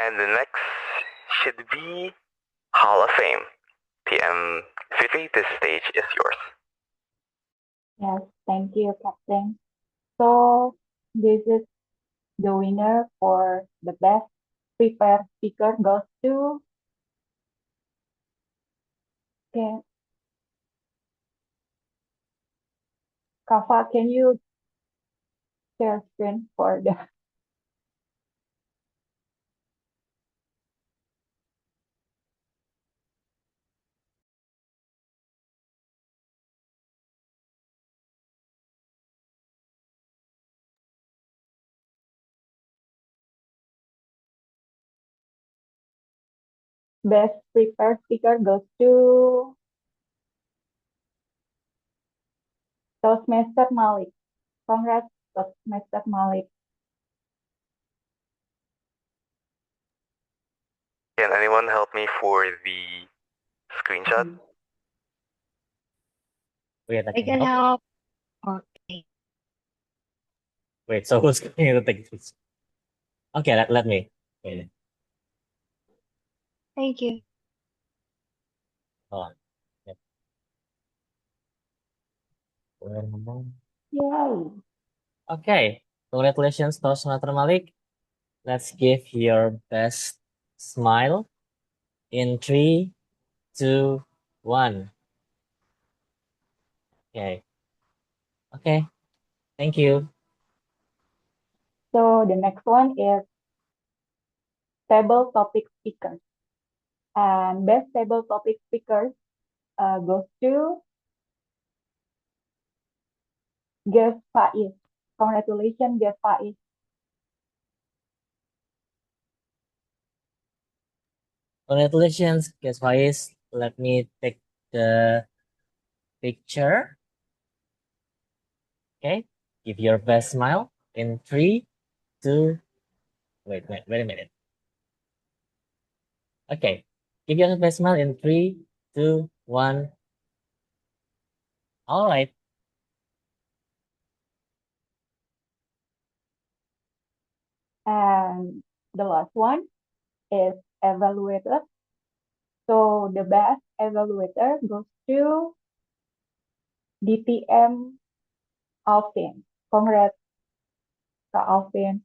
And the next should be Hall of Fame. PM Fitri, this stage is yours. Yes, thank you, Captain. So this is the winner for the best prepared speaker goes to Kafa, can you share screen for the best prepared speaker goes to Toastmaster Malik. Congrats, Toastmaster Malik. Can anyone help me for the screenshot? Wait, I can help. Okay. Wait, so who's going to take this? Okay, let me. Wait. Thank you. Hold on. Yep. Yay. Okay, congratulations, Toastmaster Malik. Let's give your best smile in 3, 2, 1. Okay. Okay. Thank you. So the next one is table topic speakers. And best table topic speakers goes to Guest Faiz. Congratulations, Guest Faiz. Congratulations, guys, Faiz. Let me take the picture. Okay, give your best smile in 3, 2, Wait a minute. Okay. Give your best smile in 3, 2, 1. All right. And the last one is evaluator. So the best evaluator goes to DTM Alvin. Congrats, Kak Alvin.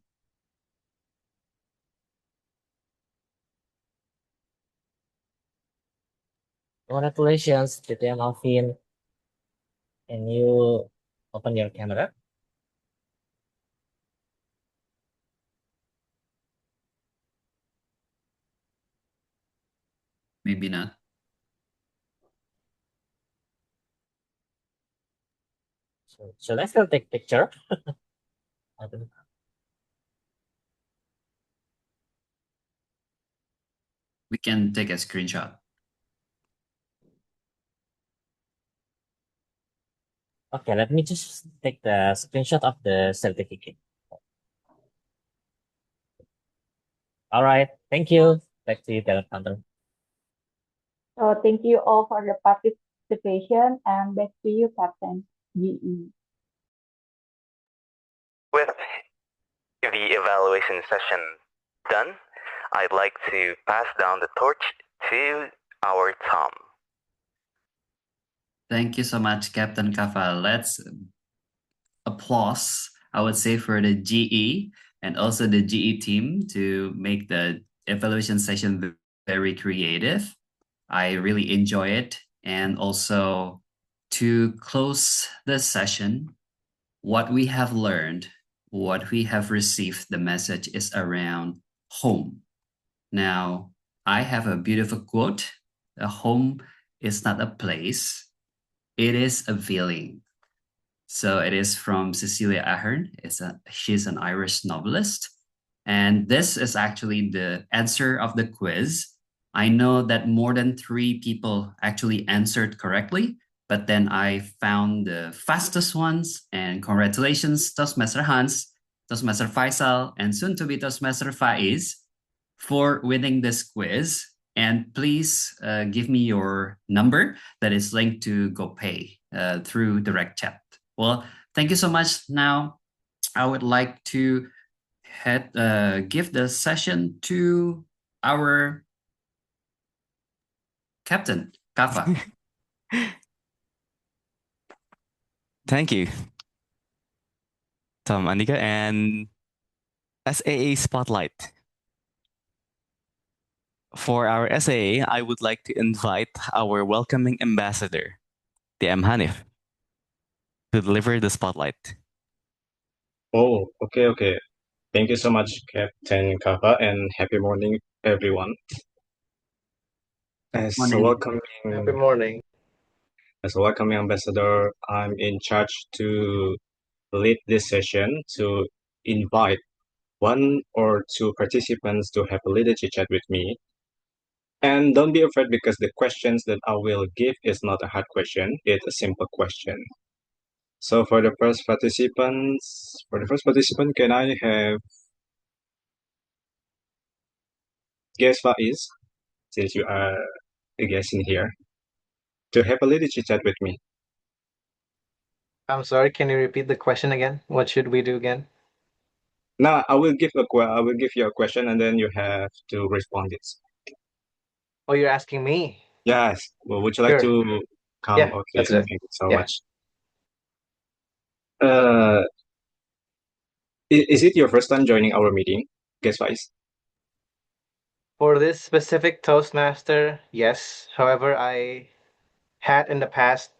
Congratulations, DTM Alvin. Can you open your camera? Maybe not. So let's still take picture. We can take a screenshot. Okay, let me just take the screenshot of the certificate. All right, thank you. Back to you, Hunter. So thank you all for the participation and back to you, Captain GE. With the evaluation session done, I'd like to pass down the torch to our Tom. Thank you so much, Captain Kafa. Let's applause, I would say, for the GE and also the GE team to make the evaluation session very creative. I really enjoy it. And also to close the session, what we have learned, what we have received, the message is around home. Now, I have a beautiful quote. A home is not a place, it is a feeling. So it is from Cecilia Ahern. She's an Irish novelist. And this is actually the answer of the quiz. I know that more than 3 people actually answered correctly, but then I found the fastest ones. And congratulations, Toastmaster Hans, Toastmaster Faisal, and soon to be Toastmaster Faiz for winning this quiz. And please give me your number that is linked to GoPay through direct chat. Well, thank you so much. Now, I would like to give the session to our captain, Kafa. Thank you, Tom, Anika, and SAA Spotlight. For our SAA, I would like to invite our welcoming ambassador, DM Hanif, to deliver the spotlight. Oh, okay. Thank you so much, Captain Kappa, and happy morning, everyone. As a welcoming, Happy morning. as a welcoming ambassador, I'm in charge to lead this session to invite 1 or 2 participants to have a little chit chat with me. And don't be afraid because the questions that I will give is not a hard question, it's a simple question. So for the first participant, can I have guest Faiz, since you are a guest in here, to have a little chit chat with me? I'm sorry, can you repeat the question again? What should we do again? Now I will give you a question and then you have to respond it. Oh, you're asking me? Yes. Well, would you like Sure. to come? Yeah, Okay, that's it. thank you so Yeah. much. Is it your first time joining our meeting, guest Faiz? For this specific Toastmaster, yes. However, I had in the past,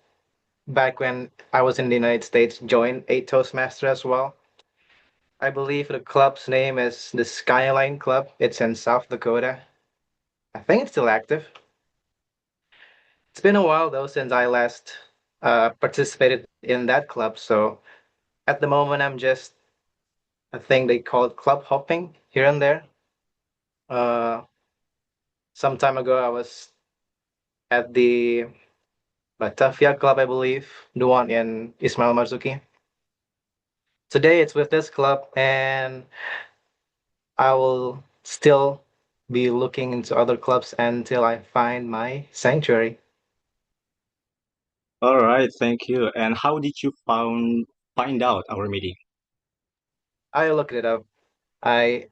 back when I was in the United States, joined a Toastmaster as well. I believe the club's name is the Skyline Club. It's in South Dakota. I think it's still active. It's been a while though since I last participated in that club. So at the moment, I'm just, I think they call it club hopping here and there. Some time ago, I was at the Batavia Club, I believe, the one in Ismail Marzuki. Today, it's with this club, and I will still be looking into other clubs until I find my sanctuary. All right, thank you. And how did you find out our meeting? I looked it up. I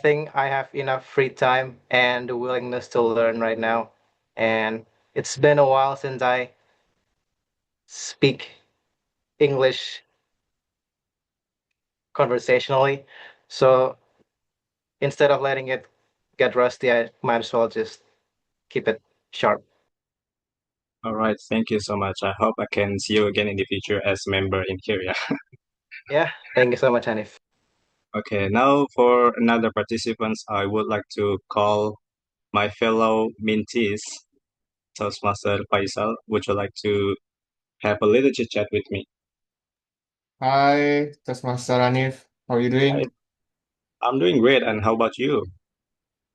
think I have enough free time and the willingness to learn right now. And it's been a while since I speak English conversationally. So instead of letting it get rusty, I might as well just keep it sharp. All right, thank you so much. I hope I can see you again in the future as member in here. Yeah. Yeah, thank you so much, Hanif. Okay, now for another participants, I would like to call my fellow mentees, Toastmaster Faisal. Would you like to have a little chit chat with me? Hi, Toastmaster Hanif. How are you doing? I'm doing great, and how about you?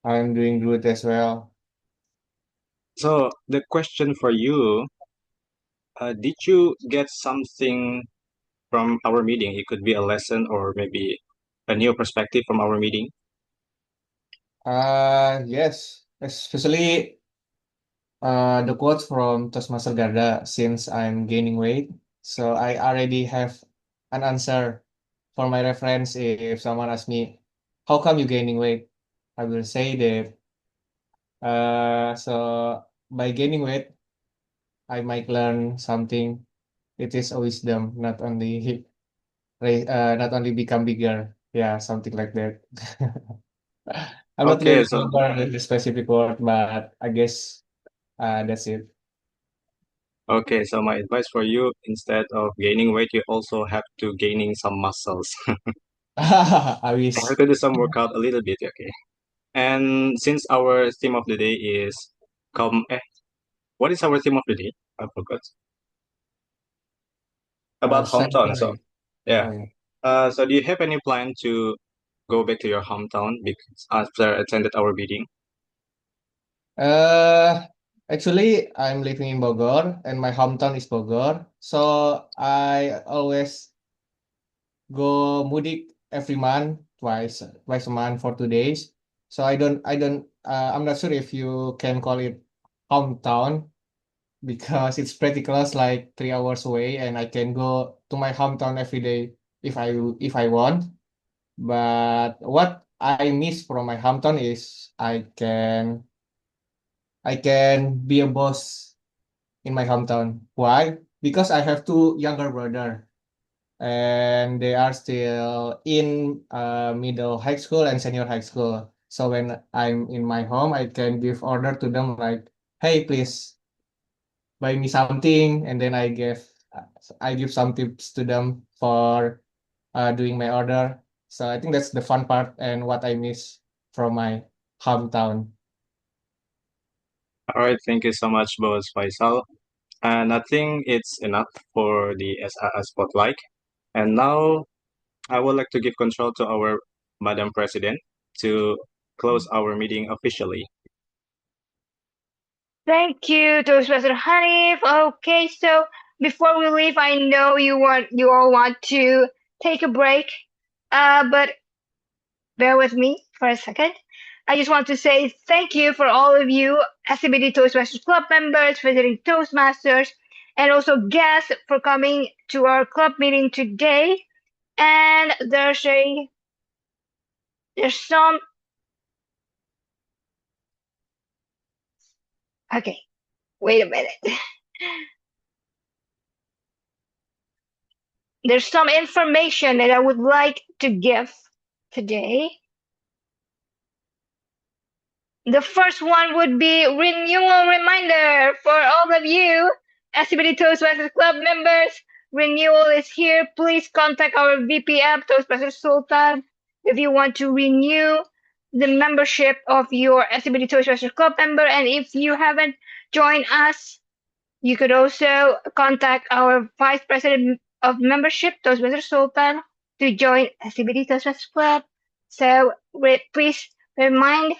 I'm doing good as well. So the question for you, did you get something from our meeting? It could be a lesson or maybe a new perspective from our meeting. Yes, especially the quotes from Toastmaster Garda, since I'm gaining weight. So I already have an answer for my reference if someone asks me, how come you gaining weight? I will say that so by gaining weight, I might learn something. It is a wisdom, not only become bigger. Yeah, something like that. I'm not Okay, really so sure about the specific word, but I guess that's it. okay, so my advice for you, instead of gaining weight, you also have to gaining some muscles. I I wish. have to do some workout a little bit, okay. And since our theme of the day is what is our theme of the day? I forgot. About hometown. So Sanctuary. yeah. Oh, yeah. So do you have any plan to go back to your hometown because after attended our meeting? Uh, Actually, I'm living in Bogor, and my hometown is Bogor. So I always go Mudik every month, twice a month for 2 days. So I'm not sure if you can call it hometown because it's pretty close, like 3 hours away, and I can go to my hometown every day if I want. But what I miss from my hometown is I can be a boss in my hometown. Why? Because I have two younger brother and they are still in middle high school and senior high school. So when I'm in my home, I can give order to them like, "Hey, please buy me something," and then I give some tips to them for doing my order. So I think that's the fun part and what I miss from my hometown. All right, thank you so much, boss Faisal. And I think it's enough for the SRR spotlight. And now I would like to give control to our Madam President to close our meeting officially. Thank you, Toastmaster Hanif. Okay, so before we leave, I know you all want to take a break, but bear with me for a second. I just want to say thank you for all of you SCBD Toastmasters Club members, visiting Toastmasters, and also guests for coming to our club meeting today. And there's some okay. Wait a minute. There's some information that I would like to give today. The first one would be renewal reminder for all of you SCBD Toastmasters Club members. Renewal is here. Please contact our VPM Toastmasters Sultan if you want to renew the membership of your SCBD Toastmasters Club member. And if you haven't joined us, you could also contact our Vice President of Membership, Toastmasters Sultan, to join SCBD Toastmasters Club. So please remind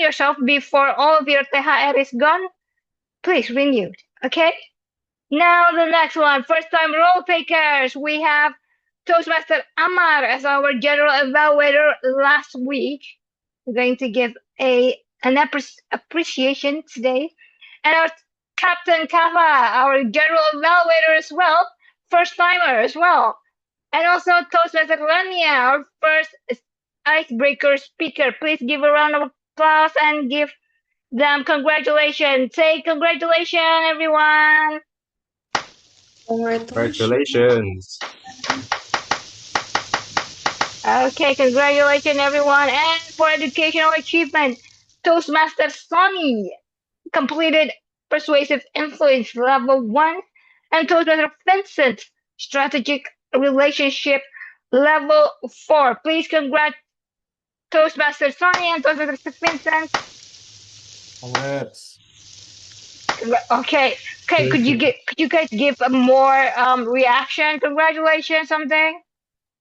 yourself before all of your THR is gone. Please renew. Okay. Now the next one, first time role takers. We have Toastmaster Amar as our general evaluator last week. We're going to give an appreciation today. And our Captain Kava, our general evaluator as well, first timer as well. And also Toastmaster Lania, our first icebreaker speaker. Please give a round of applause and give them congratulations. Say congratulations, everyone. Congratulations. Okay, congratulations, everyone. And for educational achievement, Toastmaster Sonny completed Persuasive Influence Level 1, and Toastmaster Vincent Strategic Relationship Level 4. Please congrats Toastmaster Sonny and Toastmaster Vincent. Congrats. Okay, could you guys give a more reaction? Congratulations, something?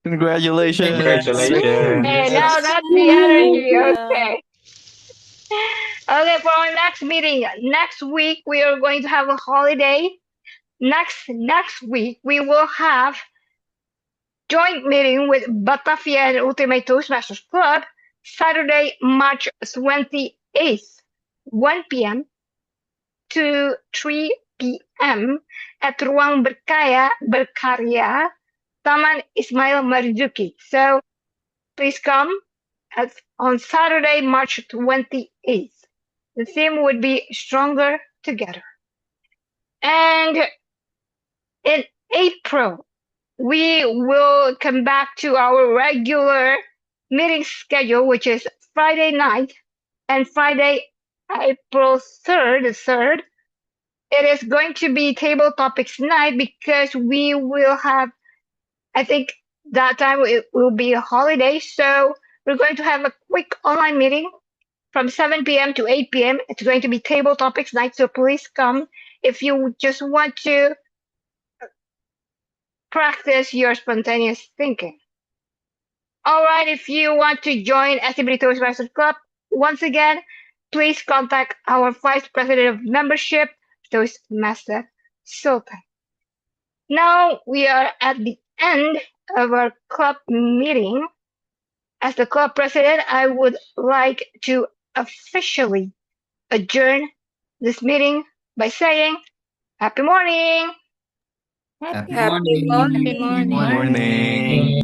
Congratulations. Congratulations. Hey, now that's the energy. Okay. Okay, for our next meeting, next week we are going to have a holiday. Next week we will have joint meeting with Batavia and Ultimate Toastmasters Club, Saturday, March 28th, 1 p.m. to 3 p.m. at Ruang Berkarya, Taman Ismail Marzuki. So please come on Saturday, March 28th. The theme would be Stronger Together. And in April, we will come back to our regular meeting schedule, which is Friday night and Friday, April 3rd. It is going to be table topics night because we will have, I think that time it will be a holiday. So we're going to have a quick online meeting from 7 p.m. to 8 p.m. It's going to be table topics night. So please come if you just want to practice your spontaneous thinking. All right, if you want to join SCBD Toastmasters Club, once again, please contact our Vice President of Membership, Toastmaster Sultan. Now we are at the end of our club meeting. As the club president, I would like to officially adjourn this meeting by saying, Happy morning! Happy morning. Morning.